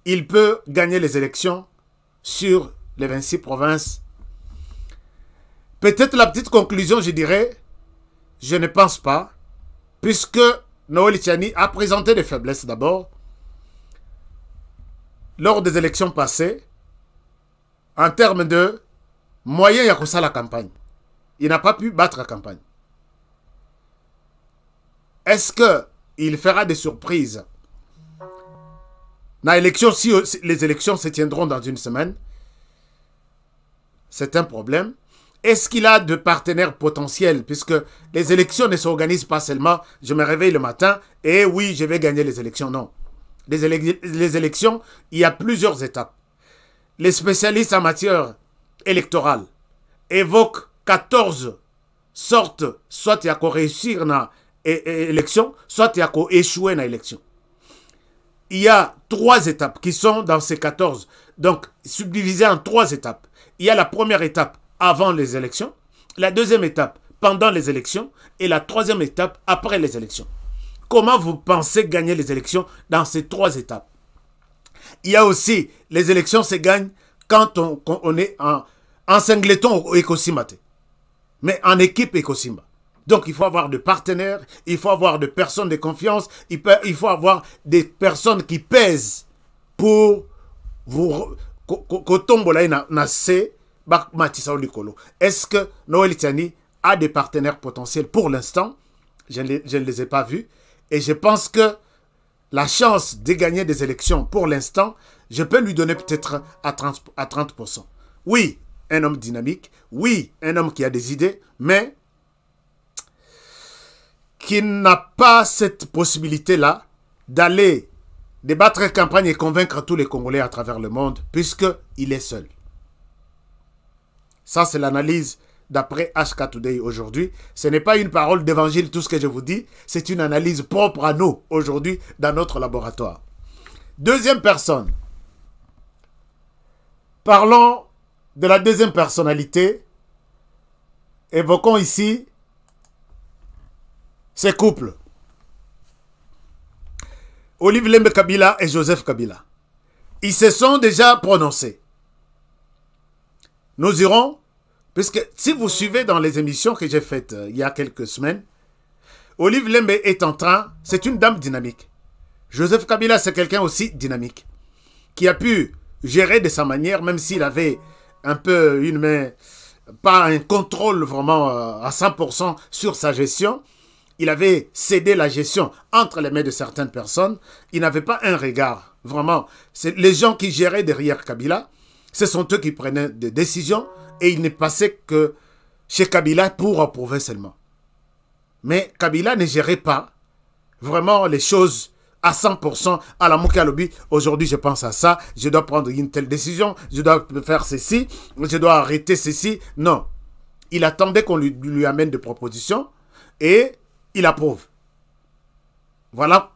il peut gagner les élections sur les 26 provinces? Peut-être la petite conclusion, je dirais, je ne pense pas, puisque Noël Tiani a présenté des faiblesses d'abord. Lors des élections passées, en termes de moyens, il y a que ça la campagne. il n'a pas pu battre la campagne. Est-ce qu'il fera des surprises dans l'élection, si les élections se tiendront dans une semaine? C'est un problème. Est-ce qu'il a de partenaires potentiels? Puisque les élections ne s'organisent pas seulement, je me réveille le matin et oui, je vais gagner les élections. Non. Les élections, il y a plusieurs étapes. Les spécialistes en matière électorale évoquent 14 sortes, soit il y a qu'à réussir dans l'élection, soit il y a qu'à échouer dans l'élection. Il y a 3 étapes qui sont dans ces 14. Donc, subdivisées en 3 étapes. Il y a la première étape avant les élections, la deuxième étape pendant les élections et la troisième étape après les élections. Comment vous pensez gagner les élections dans ces 3 étapes? Il y a aussi, les élections se gagnent quand on est en singleton ou écosimate, mais en équipe écosimba. Donc il faut avoir des partenaires, il faut avoir des personnes de confiance, il faut avoir des personnes qui pèsent pour vous. Est-ce que Noël Tiani a des partenaires potentiels? Pour l'instant, je ne les ai pas vus. Et je pense que la chance de gagner des élections, pour l'instant, je peux lui donner peut-être à 30%. Oui, un homme dynamique. Oui, un homme qui a des idées. Mais qui n'a pas cette possibilité-là d'aller débattre campagne et convaincre tous les Congolais à travers le monde, puisqu'il est seul. Ça, c'est l'analyse d'après HK Today aujourd'hui. Ce n'est pas une parole d'évangile, tout ce que je vous dis. C'est une analyse propre à nous, aujourd'hui, dans notre laboratoire. Deuxième personne. Parlons de la deuxième personnalité. Évoquons ici ces couples. Olive Lembe Kabila et Joseph Kabila. Ils se sont déjà prononcés. Nous irons, puisque si vous suivez dans les émissions que j'ai faites il y a quelques semaines, Olive Lembe est en train, c'est une dame dynamique. Joseph Kabila, c'est quelqu'un aussi dynamique, qui a pu gérer de sa manière, même s'il avait un peu une main, pas un contrôle vraiment à 100% sur sa gestion. Il avait cédé la gestion entre les mains de certaines personnes. Il n'avait pas un regard. Vraiment, c'est les gens qui géraient derrière Kabila, ce sont eux qui prenaient des décisions et il n'est passé que chez Kabila pour approuver seulement. Mais Kabila ne gérait pas vraiment les choses à 100% à la Moukalobi. Aujourd'hui, je pense à ça, je dois prendre une telle décision, je dois faire ceci, je dois arrêter ceci. Non. Il attendait qu'on lui amène des propositions et il approuve. Voilà,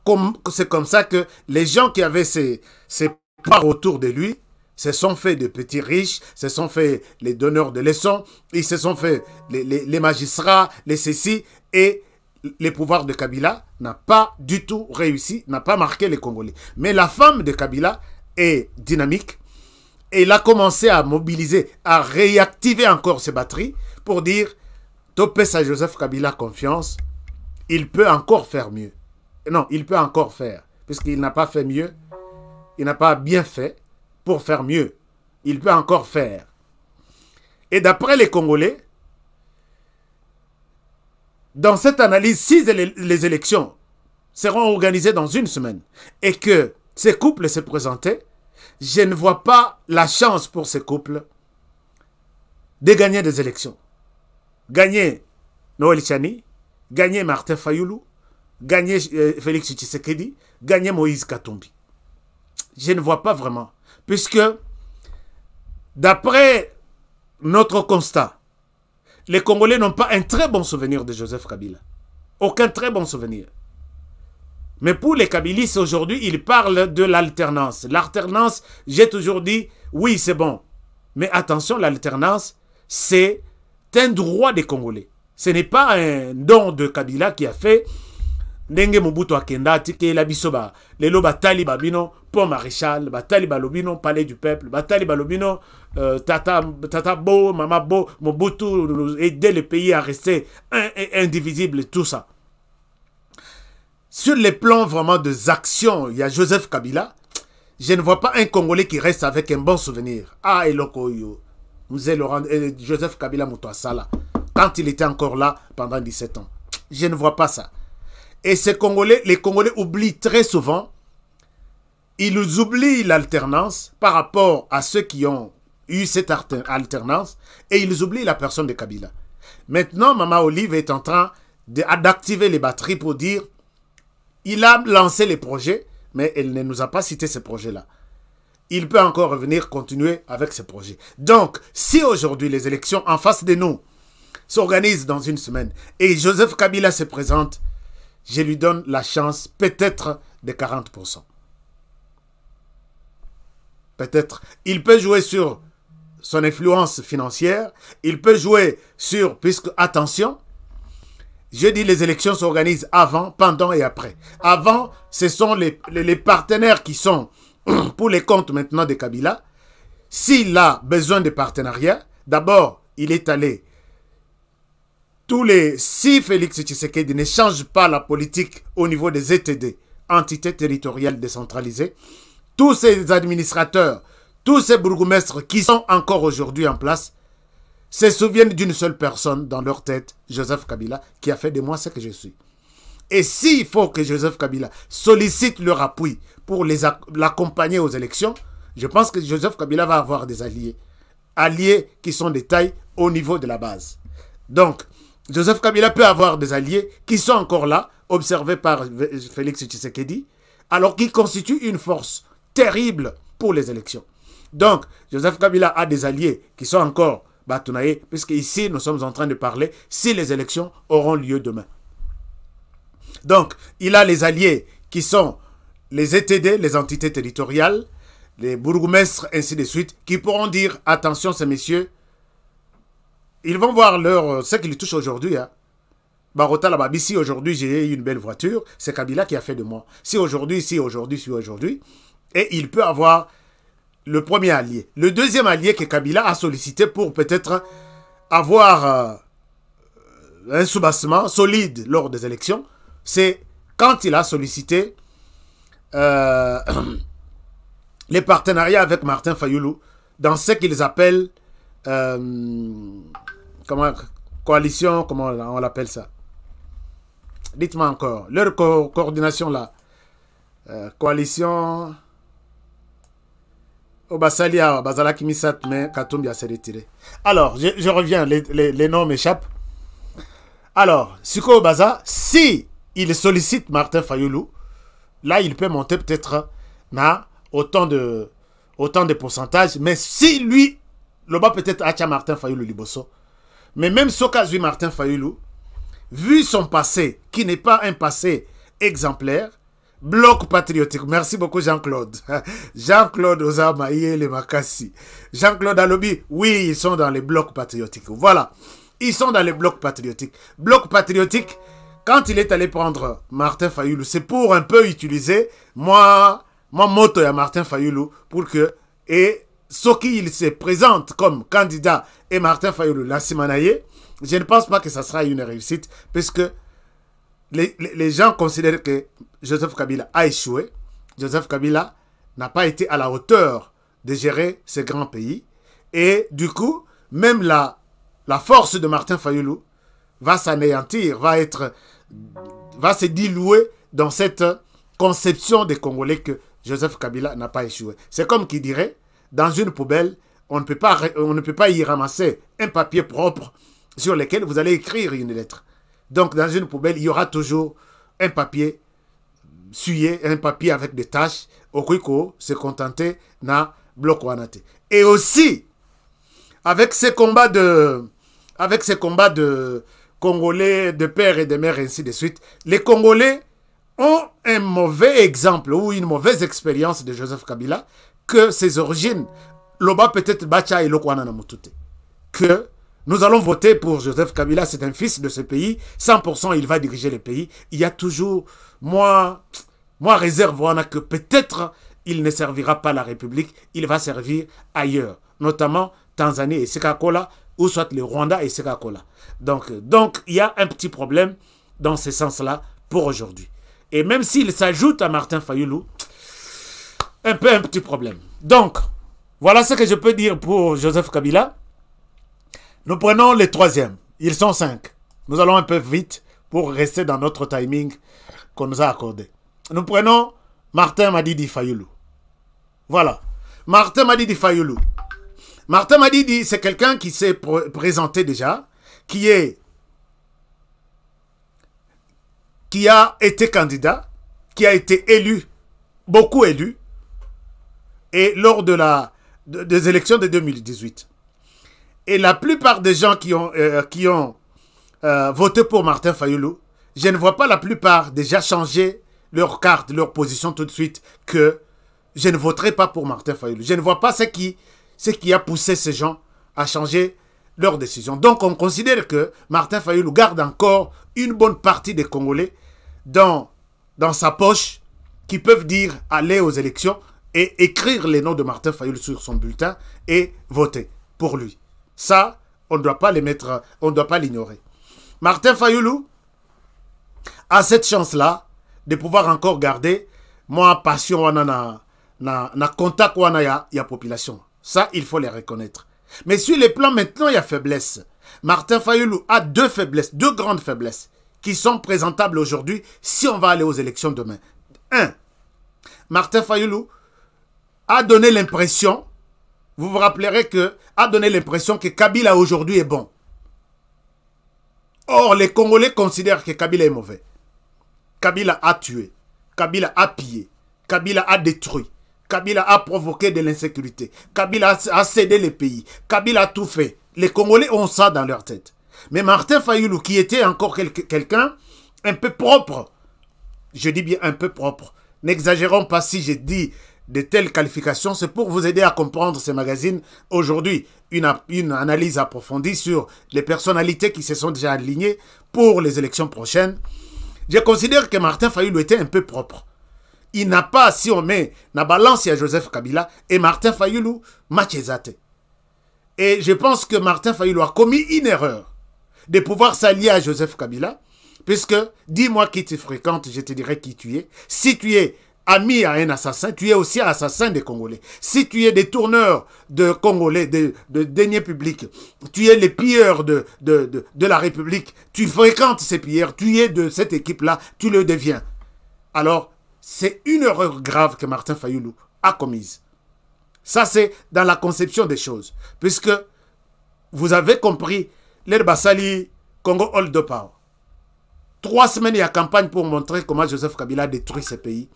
c'est comme ça que les gens qui avaient ces parts autour de lui se sont fait de petits riches, se sont fait les donneurs de leçons, ils se sont fait les magistrats, les ceci, et les pouvoirs de Kabila n'a pas du tout réussi, n'a pas marqué les Congolais. Mais la femme de Kabila est dynamique et il a commencé à mobiliser, à réactiver encore ses batteries pour dire Topes à Joseph Kabila confiance. Il peut encore faire mieux. Non, il peut encore faire. Puisqu'il n'a pas fait mieux. Il n'a pas bien fait pour faire mieux. Il peut encore faire. Et d'après les Congolais, dans cette analyse, si les élections seront organisées dans une semaine et que ces couples se présentaient, je ne vois pas la chance pour ces couples de gagner des élections. Gagner Noël Tiani, gagner Martin Fayoulou, gagner Félix Tshisekedi, gagner Moïse Katumbi. Je ne vois pas vraiment. Puisque, d'après notre constat, les Congolais n'ont pas un très bon souvenir de Joseph Kabila. Aucun très bon souvenir. Mais pour les Kabilistes, aujourd'hui, ils parlent de l'alternance. L'alternance, j'ai toujours dit, oui, c'est bon. Mais attention, l'alternance, c'est un droit des Congolais. Ce n'est pas un don de Kabila qui a fait Ndenge Mobutu Akenda tike la bisoba lelo batali babino pont maréchal batali balobino palais du peuple batali balobino tata bo mama bo Mobutu aider le pays à rester indivisible, tout ça. Sur les plans vraiment des actions, il y a Joseph Kabila. Je ne vois pas un Congolais qui reste avec un bon souvenir. Ah, Eloko yo. Joseph Kabila Moutouassala. quand il était encore là pendant 17 ans. Je ne vois pas ça. Et ces Congolais, les Congolais oublient très souvent, ils oublient l'alternance par rapport à ceux qui ont eu cette alternance et ils oublient la personne de Kabila. Maintenant, Mama Olive est en train d'activer les batteries pour dire il a lancé les projets, mais elle ne nous a pas cité ces projets-là. Il peut encore revenir continuer avec ces projets. Donc, si aujourd'hui les élections en face de nous s'organisent dans une semaine et Joseph Kabila se présente, je lui donne la chance peut-être de 40%. Peut-être. Il peut jouer sur son influence financière. Il peut jouer sur, puisque, attention, je dis les élections s'organisent avant, pendant et après. Avant, ce sont les partenaires qui sont pour les comptes maintenant de Kabila. S'il a besoin de partenariat, d'abord, il est allé. Si Félix Tshisekedi ne change pas la politique au niveau des ETD, entités territoriales décentralisées, tous ces administrateurs, tous ces bourgmestres qui sont encore aujourd'hui en place, se souviennent d'une seule personne dans leur tête, Joseph Kabila, qui a fait de moi ce que je suis. Et s'il faut que Joseph Kabila sollicite leur appui pour l'accompagner aux élections, je pense que Joseph Kabila va avoir des alliés. Alliés qui sont des tailles au niveau de la base. Donc, Joseph Kabila peut avoir des alliés qui sont encore là, observés par Félix Tshisekedi, alors qu'il constitue une force terrible pour les élections. Donc, Joseph Kabila a des alliés qui sont encore Batounaye, puisque ici, nous sommes en train de parler si les élections auront lieu demain. Donc, il a les alliés qui sont les ETD, les entités territoriales, les bourgmestres, ainsi de suite, qui pourront dire, attention ces messieurs, ils vont voir ce qui les touche aujourd'hui. Hein. Barota Lababi, si aujourd'hui j'ai une belle voiture, c'est Kabila qui a fait de moi. Si aujourd'hui, et il peut avoir le premier allié. Le deuxième allié que Kabila a sollicité pour peut-être avoir un soubassement solide lors des élections, c'est quand il a sollicité les partenariats avec Martin Fayoulou dans ce qu'ils appellent coalition, comment on l'appelle ça? Dites-moi encore. Leur coordination là. Coalition. Obasalia, Bazala Kimisat, mais Katumbi s'est retiré. Alors, je reviens, les noms m'échappent. Alors, Siko Baza, si il sollicite Martin Fayoulou, là, il peut monter peut-être autant de pourcentage. Mais si lui, le bas peut-être Acha Martin Fayoulou Liboso, mais même Sokazui Martin Fayoulou, vu son passé, qui n'est pas un passé exemplaire, bloc patriotique. Merci beaucoup Jean-Claude. Jean-Claude Ozamaïe le Makassi. Jean-Claude Alobi, oui, ils sont dans les blocs patriotiques. Voilà, ils sont dans les blocs patriotiques. Bloc patriotique, quand il est allé prendre Martin Fayoulou, c'est pour un peu utiliser moi moto à Martin Fayoulou pour que, et ce qu'il se présente comme candidat et Martin Fayoulou Lassimanaye, je ne pense pas que ça sera une réussite parce que les gens considèrent que Joseph Kabila a échoué. Joseph Kabila n'a pas été à la hauteur de gérer ce grand pays. Et du coup, même la force de Martin Fayoulou va s'anéantir, va se diluer dans cette conception des Congolais que Joseph Kabila n'a pas échoué. C'est comme qui dirait, dans une poubelle, on ne peut pas y ramasser un papier propre sur lequel vous allez écrire une lettre. Donc, dans une poubelle, il y aura toujours un papier souillé, un papier avec des taches. Okuiko se contenter na bloc wanate. Et aussi, avec ces combats de Congolais, de père et de mère, ainsi de suite, les Congolais ont un mauvais exemple ou une mauvaise expérience de Joseph Kabila, que ses origines, Loba peut-être Bacha et Lokwana Namutute, que nous allons voter pour Joseph Kabila, c'est un fils de ce pays, 100% il va diriger le pays. Il y a toujours, moi réserve que peut-être il ne servira pas la République, il va servir ailleurs, notamment Tanzanie et Sekakola, ou soit le Rwanda et Sekakola. Donc il y a un petit problème dans ce sens-là pour aujourd'hui. Et même s'il s'ajoute à Martin Fayoulou, un petit problème. Donc, voilà ce que je peux dire pour Joseph Kabila. Nous prenons le troisième. Ils sont 5. Nous allons un peu vite pour rester dans notre timing qu'on nous a accordé. Nous prenons Martin Madidi Fayulu. Voilà. Martin Madidi Fayulu. Martin Madidi, c'est quelqu'un qui s'est présenté déjà, qui a été candidat, qui a été élu, beaucoup élu, et lors des élections de 2018. Et la plupart des gens qui ont voté pour Martin Fayulu, je ne vois pas la plupart déjà changer leur carte, leur position tout de suite, que je ne voterai pas pour Martin Fayulu. Je ne vois pas ce qui a poussé ces gens à changer leur décision. Donc on considère que Martin Fayulu garde encore une bonne partie des Congolais dans sa poche, qui peuvent dire aller aux élections et écrire les noms de Martin Fayulu sur son bulletin et voter pour lui. Ça, on ne doit pas l'ignorer. Martin Fayulu a cette chance-là de pouvoir encore garder moi passion na contact wana ya population. Ça, il faut les reconnaître. Mais sur les plans maintenant, il y a faiblesse. Martin Fayulu a deux grandes faiblesses, qui sont présentables aujourd'hui si on va aller aux élections demain. 1. Martin Fayulu a donné l'impression, vous vous rappellerez a donné l'impression que Kabila aujourd'hui est bon. Or, les Congolais considèrent que Kabila est mauvais. Kabila a tué, Kabila a pillé, Kabila a détruit, Kabila a provoqué de l'insécurité, Kabila a cédé les pays, Kabila a tout fait. Les Congolais ont ça dans leur tête. Mais Martin Fayulu, qui était encore quelqu'un un peu propre, je dis bien un peu propre, n'exagérons pas si je dis de telles qualifications, c'est pour vous aider à comprendre ces magazines. Aujourd'hui, une analyse approfondie sur les personnalités qui se sont déjà alignées pour les élections prochaines. Je considère que Martin Fayulu était un peu propre. Il n'a pas, si on met la balance à Joseph Kabila, et Martin Fayulu, matchezate. Et je pense que Martin Fayulu a commis une erreur de pouvoir s'allier à Joseph Kabila, puisque, dis-moi qui tu fréquentes, je te dirai qui tu es. Si tu es ami à un assassin, tu es aussi assassin des Congolais. Si tu es détourneur de Congolais, de deniers publics, tu es les pilleurs de la République, tu fréquentes ces pilleurs, tu es de cette équipe-là, tu le deviens. Alors, c'est une erreur grave que Martin Fayulu a commise. Ça, c'est dans la conception des choses. Puisque vous avez compris, l'Erbasali, Congo Hold Power. 3 semaines, il y a campagne pour montrer comment Joseph Kabila détruit ce pays.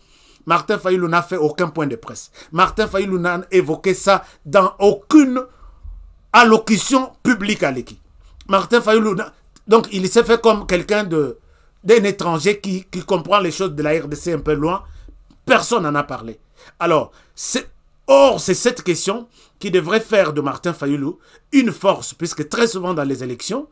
Martin Fayulu n'a fait aucun point de presse. Martin Fayulu n'a évoqué ça dans aucune allocution publique à l'équipe. Martin Fayulu, donc il s'est fait comme quelqu'un d'un étranger qui comprend les choses de la RDC un peu loin. Personne n'en a parlé. Alors, c'est cette question qui devrait faire de Martin Fayulu une force, puisque très souvent dans les élections,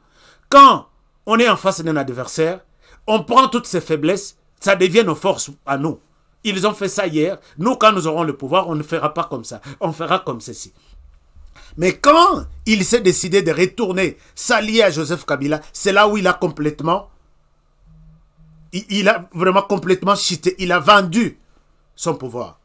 quand on est en face d'un adversaire, on prend toutes ses faiblesses, ça devient nos forces à nous. Ils ont fait ça hier. Nous, quand nous aurons le pouvoir, on ne fera pas comme ça. On fera comme ceci. Mais quand il s'est décidé de retourner, s'allier à Joseph Kabila, c'est là où il a complètement... Il a vraiment complètement cheaté. Il a vendu son pouvoir.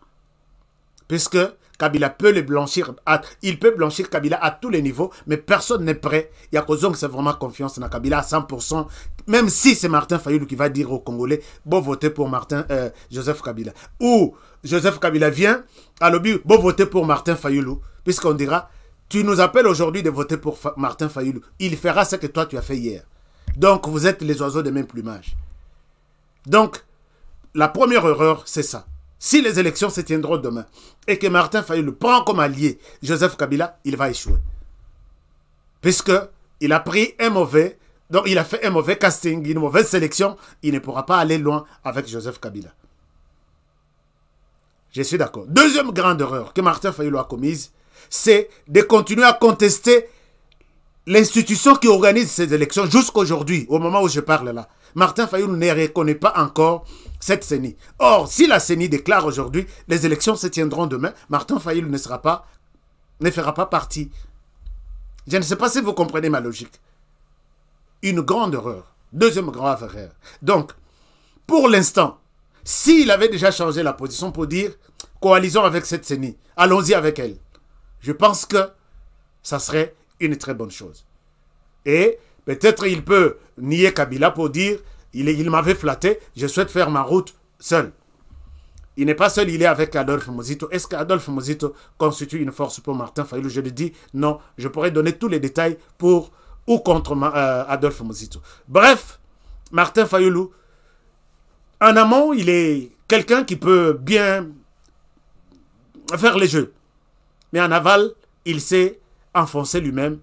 Puisque Kabila peut le blanchir. Il peut blanchir Kabila à tous les niveaux, mais personne n'est prêt. Il y a que c'est vraiment confiance dans Kabila à 100%. Même si c'est Martin Fayulu qui va dire aux Congolais, bon, votez pour Joseph Kabila. Ou Joseph Kabila vient, à l'objet, bon, votez pour Martin Fayulu. Puisqu'on dira, tu nous appelles aujourd'hui de voter pour Martin Fayulu. Il fera ce que toi tu as fait hier. Donc, vous êtes les oiseaux de même plumage. Donc, la première erreur, c'est ça. Si les élections se tiendront demain et que Martin Fayulu prend comme allié Joseph Kabila, il va échouer. Puisqu'il a pris donc il a fait un mauvais casting, une mauvaise sélection, il ne pourra pas aller loin avec Joseph Kabila. Je suis d'accord. Deuxième grande erreur que Martin Fayulu a commise, c'est de continuer à contester l'institution qui organise ces élections jusqu'aujourd'hui, au moment où je parle là. Martin Fayulu ne reconnaît pas encore cette CENI. Or, si la CENI déclare aujourd'hui, les élections se tiendront demain, Martin Fayulu ne fera pas partie. Je ne sais pas si vous comprenez ma logique. Une grande erreur. Deuxième grave erreur. Donc, pour l'instant, s'il avait déjà changé la position pour dire coalisons avec cette CENI, allons-y avec elle, je pense que ça serait une très bonne chose. Et Peut-être il peut nier Kabila pour dire il m'avait flatté, je souhaite faire ma route seul. Il n'est pas seul, il est avec Adolphe Muzito. Est-ce qu'Adolphe Muzito constitue une force pour Martin Fayoulou? Je lui dis non. Je pourrais donner tous les détails pour ou contre Adolphe Muzito. Bref, Martin Fayoulou, en amont, il est quelqu'un qui peut bien faire les jeux. Mais en aval, il s'est enfoncé lui-même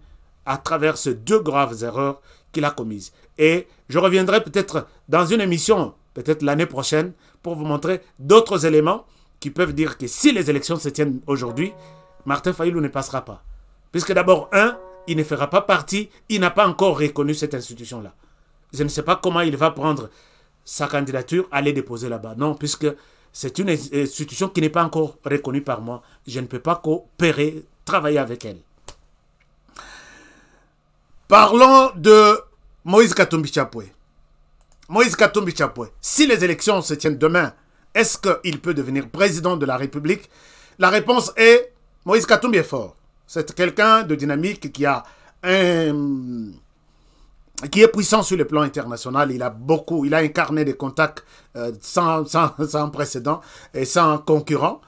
à travers ces deux graves erreurs qu'il a commises. Et je reviendrai peut-être dans une émission, peut-être l'année prochaine, pour vous montrer d'autres éléments qui peuvent dire que si les élections se tiennent aujourd'hui, Martin Fayoulou ne passera pas. Puisque d'abord, il ne fera pas partie, il n'a pas encore reconnu cette institution-là. Je ne sais pas comment il va prendre sa candidature, aller déposer là-bas. Non, puisque c'est une institution qui n'est pas encore reconnue par moi. Je ne peux pas coopérer, travailler avec elle. Parlons de Moïse Katumbi Chapwe. Moïse Katumbi Chapwe, si les élections se tiennent demain, est-ce qu'il peut devenir président de la République? La réponse est, Moïse Katumbi est fort. C'est quelqu'un de dynamique qui est puissant sur le plan international. Il a un carnet de contacts sans précédent et sans concurrent.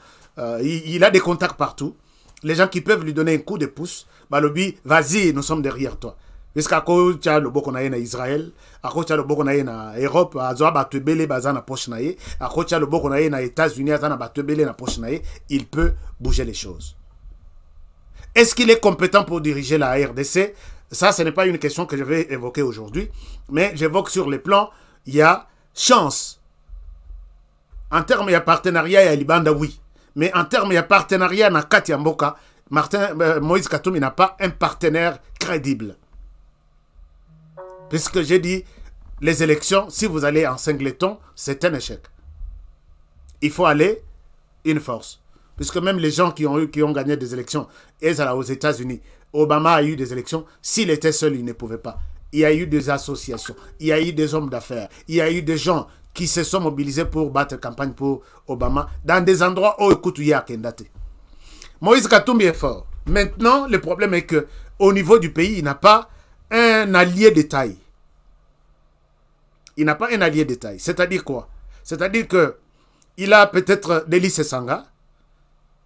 Il a des contacts partout. Les gens qui peuvent lui donner un coup de pouce, Balobi, vas-y, nous sommes derrière toi. Puisqu'à cause de l'Oboko na Israël, à cause de l'Oboko na Europe, à cause de l'Oboko na États-Unis, il peut bouger les choses. Est-ce qu'il est compétent pour diriger la RDC? Ça, ce n'est pas une question que je vais évoquer aujourd'hui, mais j'évoque sur les plans, il y a chance. En termes de partenariat, il y a Libanda, oui. Mais en termes de partenariat, dans Katia Mboka, Moïse Katumbi n'a pas un partenaire crédible. Puisque j'ai dit, les élections, si vous allez en singleton, c'est un échec. Il faut aller une force. Puisque même les gens qui ont gagné des élections, aux États-Unis, Obama a eu des élections, s'il était seul, il ne pouvait pas. Il y a eu des associations, il y a eu des hommes d'affaires, il y a eu des gens qui se sont mobilisés pour battre campagne pour Obama dans des endroits où il y a Kendate. Moïse Katumbi est fort. Maintenant, le problème est que au niveau du pays, il n'a pas un allié de taille. Il n'a pas un allié de taille. C'est-à-dire quoi? C'est-à-dire que il a peut-être Delis Sanga,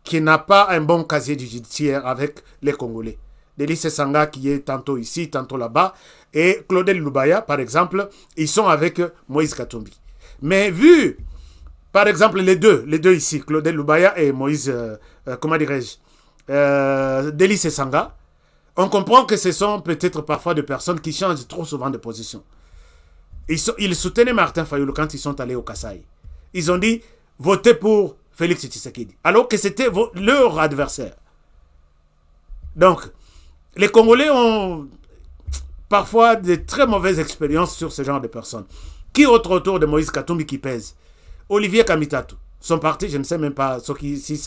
qui n'a pas un bon casier judiciaire avec les Congolais. Delis Sanga qui est tantôt ici, tantôt là-bas. Et Claudel Lubaya, par exemple, ils sont avec Moïse Katumbi. Mais vu, par exemple, les deux ici, Claudel Lubaya et Moïse, comment dirais-je, Delis Sanga, on comprend que ce sont peut-être parfois des personnes qui changent trop souvent de position. Ils soutenaient Martin Fayoulou quand ils sont allés au Kasaï. Ils ont dit, votez pour Félix Tshisekedi, alors que c'était leur adversaire. Donc, les Congolais ont parfois de très mauvaises expériences sur ce genre de personnes. Qui autre autour de Moïse Katumbi qui pèse? Olivier Kamitatu. Son parti, je ne sais même pas si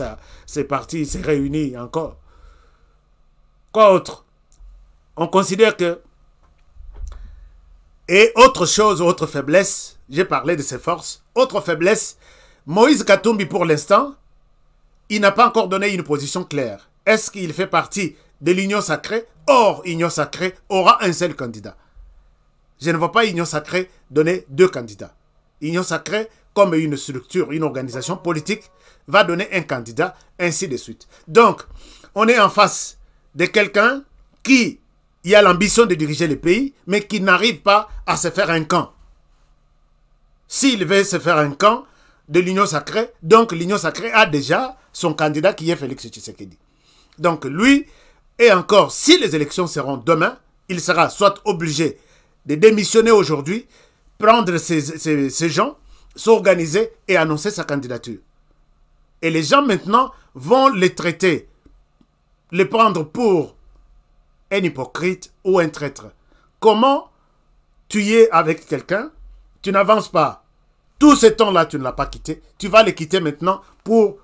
ces partis s'est réunis encore. Quoi autre? On considère que... Et autre chose, autre faiblesse, j'ai parlé de ses forces, autre faiblesse, Moïse Katumbi pour l'instant, il n'a pas encore donné une position claire. Est-ce qu'il fait partie de l'Union Sacrée? Or, Union Sacrée aura un seul candidat. Je ne vois pas Union Sacrée donner deux candidats. Union Sacrée, comme une structure, une organisation politique, va donner un candidat, ainsi de suite. Donc, on est en face de quelqu'un qui a l'ambition de diriger le pays, mais qui n'arrive pas à se faire un camp. S'il veut se faire un camp de l'Union Sacrée, donc l'Union Sacrée a déjà son candidat qui est Félix Tshisekedi. Donc lui, et encore, si les élections seront demain, il sera soit obligé de démissionner aujourd'hui, prendre ces gens, s'organiser et annoncer sa candidature. Et les gens maintenant vont les traiter, les prendre pour un hypocrite ou un traître. Comment tu es avec quelqu'un, tu n'avances pas. Tout ce temps-là, tu ne l'as pas quitté. Tu vas le quitter maintenant pour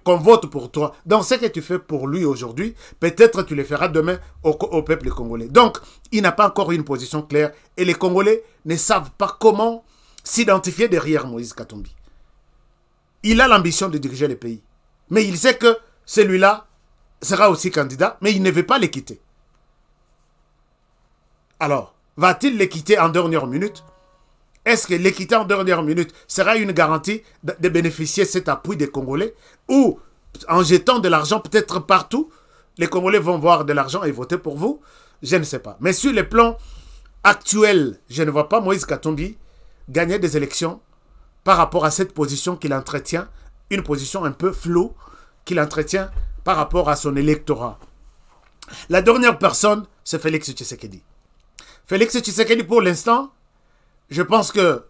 qu'on vote pour toi. Donc, ce que tu fais pour lui aujourd'hui, peut-être tu le feras demain au peuple congolais. Donc, il n'a pas encore une position claire. Et les Congolais ne savent pas comment s'identifier derrière Moïse Katumbi. Il a l'ambition de diriger le pays. Mais il sait que celui-là sera aussi candidat, mais il ne veut pas le quitter. Alors, va-t-il les quitter en dernière minute? Est-ce que les quitter en dernière minute sera une garantie de bénéficier de cet appui des Congolais? Ou en jetant de l'argent peut-être partout, les Congolais vont voir de l'argent et voter pour vous? Je ne sais pas. Mais sur le plan actuel, je ne vois pas Moïse Katumbi gagner des élections par rapport à cette position qu'il entretient, une position un peu floue qu'il entretient par rapport à son électorat. La dernière personne, c'est Félix Tshisekedi. Félix Tshisekedi, pour l'instant, je pense que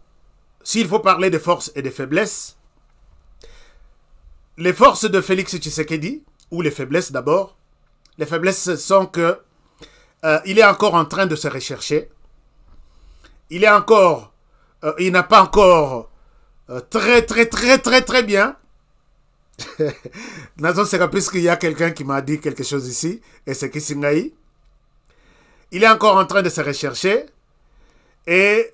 s'il faut parler de forces et de faiblesses, les forces de Félix Tshisekedi, ou les faiblesses d'abord, les faiblesses sont que il est encore en train de se rechercher. Il n'a pas encore très bien. Puisqu'il y a quelqu'un qui m'a dit quelque chose ici, et c'est Kisingaï. Il est encore en train de se rechercher. Et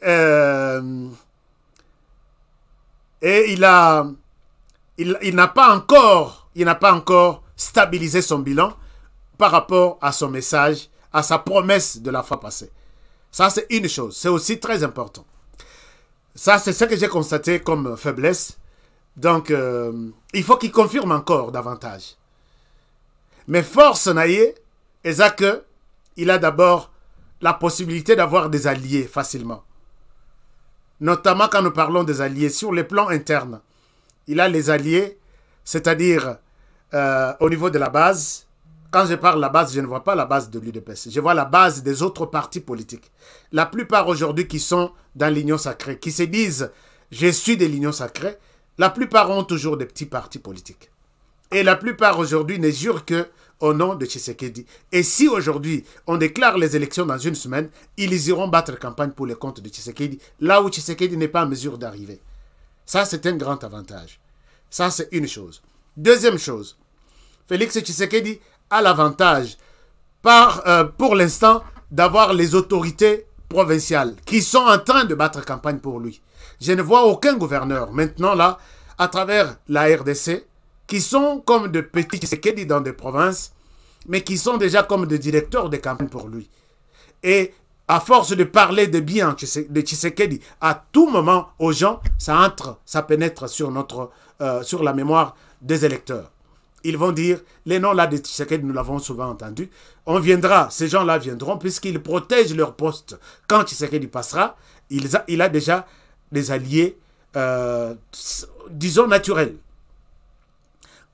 il n'a pas encore stabilisé son bilan par rapport à son message, à sa promesse de la fois passée. Ça, c'est une chose. C'est aussi très important. Ça, c'est ce que j'ai constaté comme faiblesse. Donc, il faut qu'il confirme encore davantage. Mais force naïe, c'est que il a d'abord la possibilité d'avoir des alliés facilement. Notamment quand nous parlons des alliés sur les plans internes. Il a les alliés, c'est-à-dire au niveau de la base. Quand je parle de la base, je ne vois pas la base de l'UDPS. Je vois la base des autres partis politiques. La plupart aujourd'hui qui sont dans l'Union sacrée, qui se disent « je suis de l'Union sacrée », la plupart ont toujours des petits partis politiques. Et la plupart aujourd'hui ne jurent que au nom de Tshisekedi. Et si aujourd'hui on déclare les élections dans une semaine, ils iront battre campagne pour le compte de Tshisekedi, là où Tshisekedi n'est pas en mesure d'arriver. Ça, c'est un grand avantage. Ça, c'est une chose. Deuxième chose, Félix Tshisekedi a l'avantage, pour l'instant, d'avoir les autorités provinciales qui sont en train de battre campagne pour lui. Je ne vois aucun gouverneur maintenant là, à travers la RDC, qui sont comme de petits Tshisekedi dans des provinces, mais qui sont déjà comme des directeurs de campagne pour lui. Et à force de parler de bien de Tshisekedi à tout moment aux gens, ça entre, ça pénètre sur la mémoire des électeurs. Ils vont dire, les noms là de Tshisekedi, nous l'avons souvent entendu, ces gens-là viendront puisqu'ils protègent leur poste. Quand Tshisekedi passera, il a déjà des alliés, disons, naturels.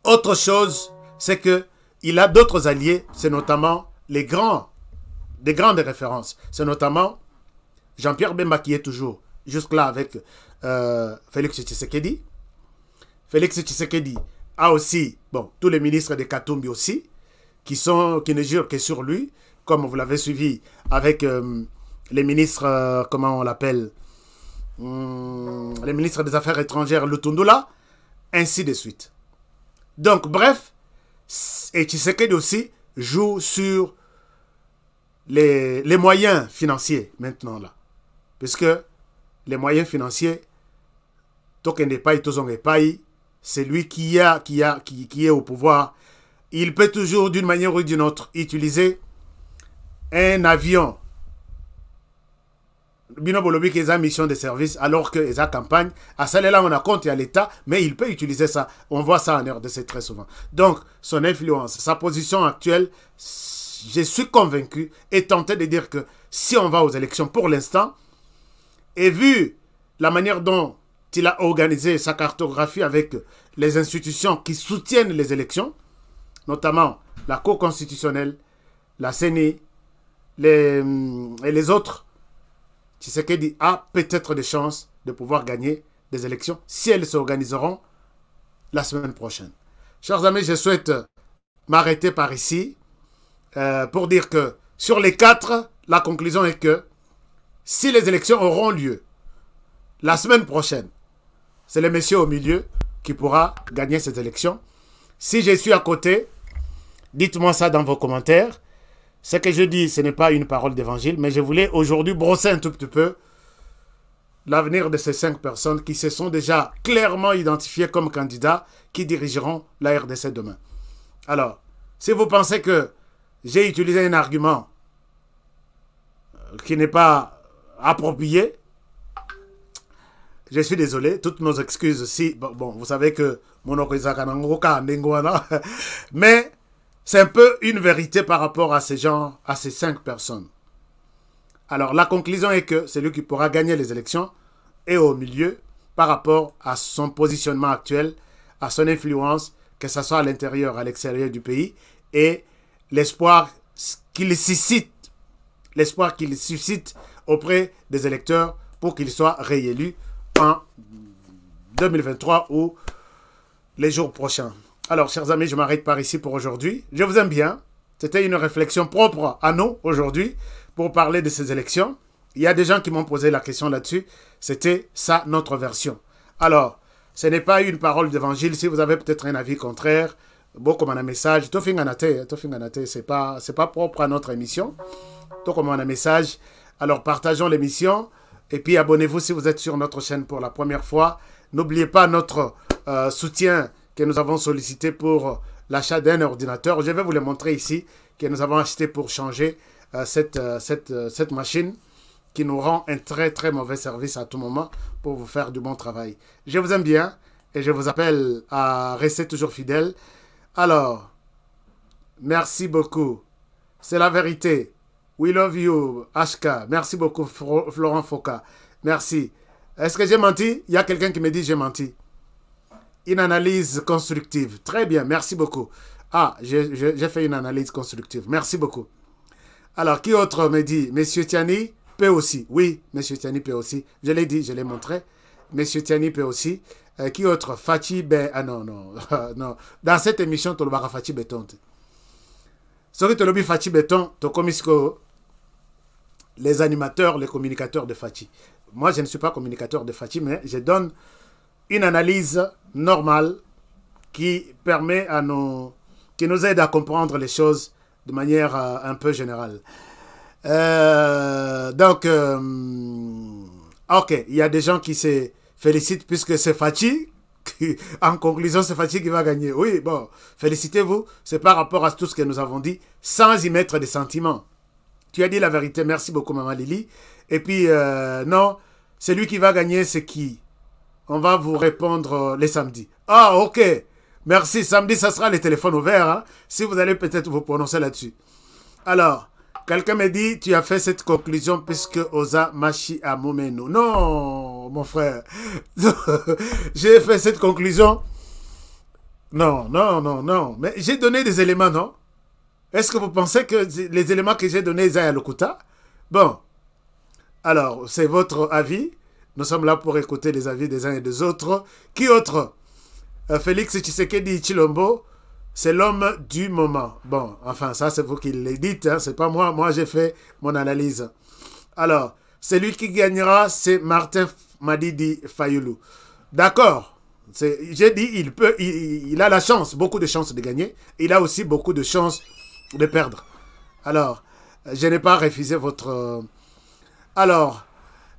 Autre chose, c'est qu'il a d'autres alliés, c'est notamment des grandes références. C'est notamment Jean-Pierre Bemba qui est toujours jusque-là avec Félix Tshisekedi. Félix Tshisekedi a aussi, tous les ministres de Katumbi aussi, qui ne jurent que sur lui, comme vous l'avez suivi avec les ministres, comment on l'appelle, les ministres des Affaires étrangères, Lutundula, ainsi de suite. Donc, bref, et Tshisekedi aussi joue sur les moyens financiers maintenant là. Puisque les moyens financiers, c'est lui qui est au pouvoir. Il peut toujours, d'une manière ou d'une autre, utiliser un avion. Binobolobi qui est en mission de service, alors que les campagne, à celle-là, on a compte à l'État, mais il peut utiliser ça. On voit ça en RDC très souvent. Donc, son influence, sa position actuelle, je suis convaincu et tenté de dire que si on va aux élections pour l'instant, et vu la manière dont il a organisé sa cartographie avec les institutions qui soutiennent les élections, notamment la Cour constitutionnelle, la CENI et les autres, Tshisekedi a peut-être des chances de pouvoir gagner des élections si elles s'organiseront la semaine prochaine. Chers amis, je souhaite m'arrêter par ici pour dire que sur les 4, la conclusion est que si les élections auront lieu la semaine prochaine, c'est le monsieur au milieu qui pourra gagner ces élections. Si je suis à côté, dites-moi ça dans vos commentaires. Ce que je dis, ce n'est pas une parole d'évangile, mais je voulais aujourd'hui brosser un tout petit peu l'avenir de ces 5 personnes qui se sont déjà clairement identifiées comme candidats qui dirigeront la RDC demain. Alors, si vous pensez que j'ai utilisé un argument qui n'est pas approprié. Je suis désolé, toutes nos excuses si, bon, vous savez que mais c'est un peu une vérité par rapport à ces gens, à ces 5 personnes. Alors, la conclusion est que c'est lui qui pourra gagner les élections et au milieu par rapport à son positionnement actuel, à son influence, que ce soit à l'intérieur, à l'extérieur du pays, et l'espoir qu'il suscite auprès des électeurs pour qu'il soit réélu en 2023 ou les jours prochains. Alors, chers amis, je m'arrête par ici pour aujourd'hui. Je vous aime bien. C'était une réflexion propre à nous aujourd'hui pour parler de ces élections. Il y a des gens qui m'ont posé la question là-dessus. C'était ça, notre version. Alors, ce n'est pas une parole d'évangile. Si vous avez peut-être un avis contraire, bon, comme un message, c'est pas propre à notre émission. Tout comme un message. Alors, partageons l'émission. Et puis, abonnez-vous si vous êtes sur notre chaîne pour la première fois. N'oubliez pas notre soutien que nous avons sollicité pour l'achat d'un ordinateur. Je vais vous le montrer ici, que nous avons acheté pour changer cette machine qui nous rend un très très mauvais service à tout moment pour vous faire du bon travail. Je vous aime bien et je vous appelle à rester toujours fidèles. Alors, merci beaucoup. C'est la vérité. We love you, HK. Merci beaucoup, Florent Foka. Merci. Est-ce que j'ai menti? Il y a quelqu'un qui me dit j'ai menti. Une analyse constructive. Très bien, merci beaucoup. Ah, j'ai fait une analyse constructive. Merci beaucoup. Alors, qui autre me dit? Monsieur Tiani peut aussi. Oui, Monsieur Tiani peut aussi. Je l'ai dit, je l'ai montré. Monsieur Tiani peut aussi. Qui autre? Fachi Ben. Ah non, non. non. Dans cette émission, tu le Fachi Beton. Ce que tu le Fachi Beton, tu communiques les animateurs, les communicateurs de Fachi. Moi, je ne suis pas communicateur de Fachi, mais je donne une analyse normale qui permet qui nous aide à comprendre les choses de manière un peu générale. Ok, il y a des gens qui se félicitent puisque c'est Fachi. En conclusion, c'est Fachi qui va gagner. Oui, bon, félicitez-vous. C'est par rapport à tout ce que nous avons dit, sans y mettre des sentiments. Tu as dit la vérité. Merci beaucoup, Maman Lily. Et puis, non, celui qui va gagner, c'est qui? On va vous répondre les samedis. Ah, ok. Merci. Samedi, ça sera les téléphones ouverts. Hein, si vous allez peut-être vous prononcer là-dessus. Alors, quelqu'un me dit, tu as fait cette conclusion puisque Oza Machi a Momeno. Non, mon frère. J'ai fait cette conclusion. Non, non, non, non. Mais j'ai donné des éléments, non? Est-ce que vous pensez que les éléments que j'ai donnés, ils aillent à l'Okuta? Bon. Alors, c'est votre avis. Nous sommes là pour écouter les avis des uns et des autres. Qui autre? Félix Tshisekedi Chilombo, c'est l'homme du moment. Bon, enfin, ça, c'est vous qui le dites. Hein, c'est pas moi. Moi, j'ai fait mon analyse. Alors, celui qui gagnera, c'est Martin Madidi Fayoulou. D'accord. J'ai dit, il a la chance, beaucoup de chances de gagner. Il a aussi beaucoup de chances de perdre. Alors, je n'ai pas refusé votre... Alors,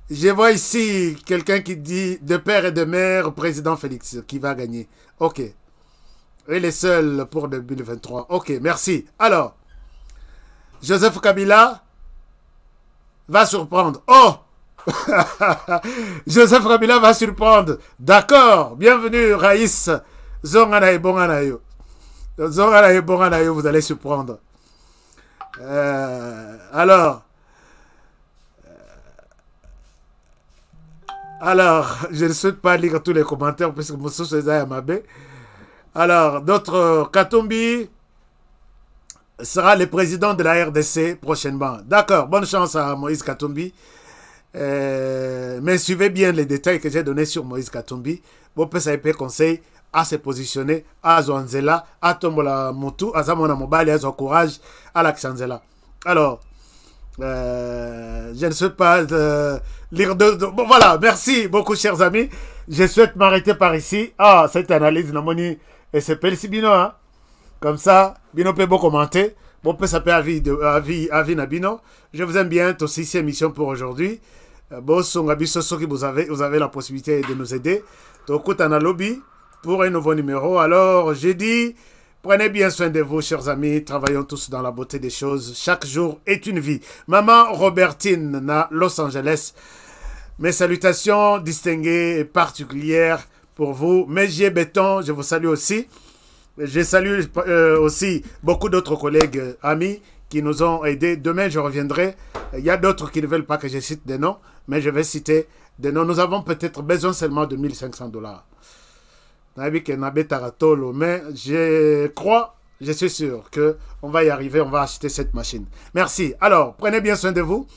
je vois ici quelqu'un qui dit de père et de mère, président Félix, qui va gagner. Ok. Il est seul pour 2023. Ok, merci. Alors, Joseph Kabila va surprendre. Oh! Joseph Kabila va surprendre. D'accord. Bienvenue, Raïs. Zongana et Bonganayo. Zongana et Bonganayo, vous allez surprendre. Alors, je ne souhaite pas lire tous les commentaires puisque Moussou César Mabé. Alors, notre Katumbi sera le président de la RDC prochainement. D'accord, bonne chance à Moïse Katumbi. Mais suivez bien les détails que j'ai donnés sur Moïse Katumbi. Bon, peut ça peut conseil à se positionner, à Zwanzela, à Tombola Moutou, à Zamona Mobali, à son courage, à l'Axanzela. Alors, je ne souhaite pas lire bon, voilà, merci beaucoup, chers amis. Je souhaite m'arrêter par ici. Ah, cette analyse, Namoni, et c'est Pelsi Bino, hein. Comme ça, Bino peut beaucoup commenter. Bon, peut ça peut avis Nabino. Je vous aime bien, aussi, c'est émission pour aujourd'hui. Bon, vous avez la possibilité de nous aider. Donc, on a lobby pour un nouveau numéro. Alors, j'ai dit, Prenez bien soin de vous, chers amis. Travaillons tous dans la beauté des choses. Chaque jour est une vie. Maman Robertine, na Los Angeles. Mes salutations distinguées et particulières pour vous. Mégier Béton, je vous salue aussi. Je salue aussi beaucoup d'autres collègues, amis, qui nous ont aidés. Demain, je reviendrai. Il y a d'autres qui ne veulent pas que je cite des noms, mais je vais citer des noms. Nous avons peut-être besoin seulement de $1500. Mais je crois, je suis sûr qu'on va y arriver, on va acheter cette machine. Merci. Alors, prenez bien soin de vous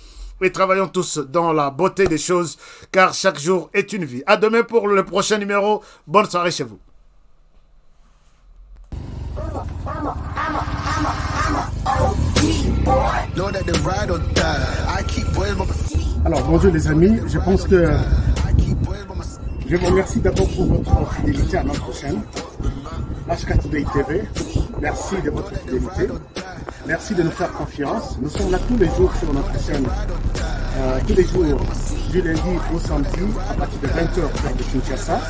et travaillons tous dans la beauté des choses, car chaque jour est une vie. À demain pour le prochain numéro. Bonne soirée chez vous. Alors, bonjour les amis, je pense que je vous remercie d'abord pour votre fidélité à notre chaîne, H4 Today TV. Merci de votre fidélité. Merci de nous faire confiance. Nous sommes là tous les jours sur notre chaîne, tous les jours du lundi au samedi à partir de 20h de Kinshasa.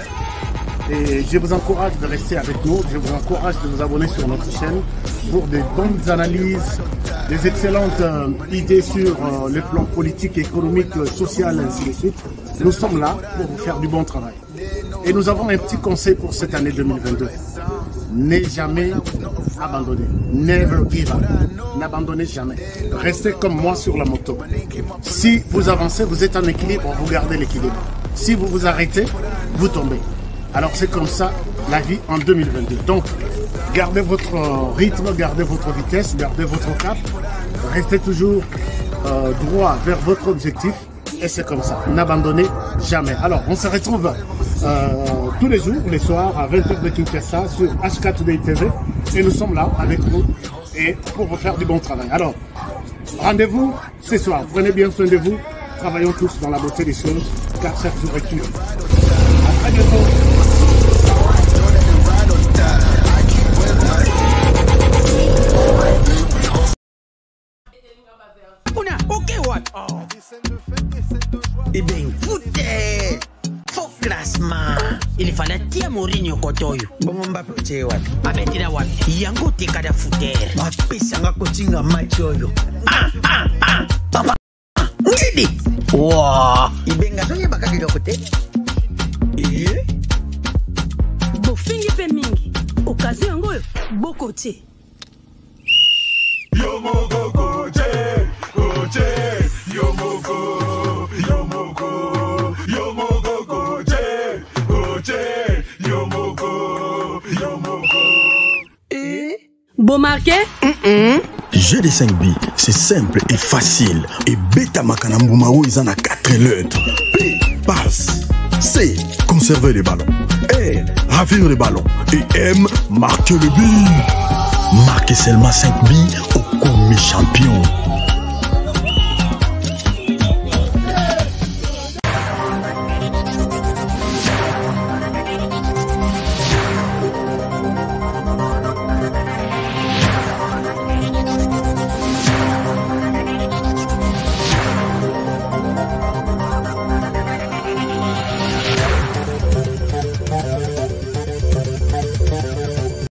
Et je vous encourage de rester avec nous. Je vous encourage de vous abonner sur notre chaîne pour des bonnes analyses, des excellentes idées sur le plan politique, économique, social, et ainsi de suite. Nous sommes là pour vous faire du bon travail. Et nous avons un petit conseil pour cette année 2022. Ne jamais abandonner. Never give up. N'abandonnez jamais. Restez comme moi sur la moto. Si vous avancez, vous êtes en équilibre, vous gardez l'équilibre. Si vous vous arrêtez, vous tombez. Alors c'est comme ça la vie en 2022. Donc, gardez votre rythme, gardez votre vitesse, gardez votre cap. Restez toujours droit vers votre objectif. Et c'est comme ça. N'abandonnez jamais. Alors, on se retrouve tous les jours, les soirs, à 20h de Kinshasa sur H4 Today TV. Et nous sommes là avec vous et pour vous faire du bon travail. Alors, rendez-vous ce soir. Prenez bien soin de vous. Travaillons tous dans la beauté des choses, car chaque jour est une vie. À très bientôt. Eh bien, foutez! Faux classement! Il fallait tirer Mourinho Kotoyo. Bon, Mbappé, tu es what? Abetira what? Yango te kada fouter. Mbappé, sanga kotinga machoyo. Papa! Ngidi! Wow! Ibenga zonye bakaki kote. Bofingi pe mingi. Okazi yango bokote. Yomoko koche, koche, yomoko, yomoko, yomoko koche, koche, yomoko, yomoko. Beau marqué? GD5B, c'est simple et facile. Et Beta Makanambumao, ils en a 4 lettres. P, passe. C, conserver les ballons. R, ravir les ballons. Et M, marquer le but. Marquez seulement 5 billes au commis champion.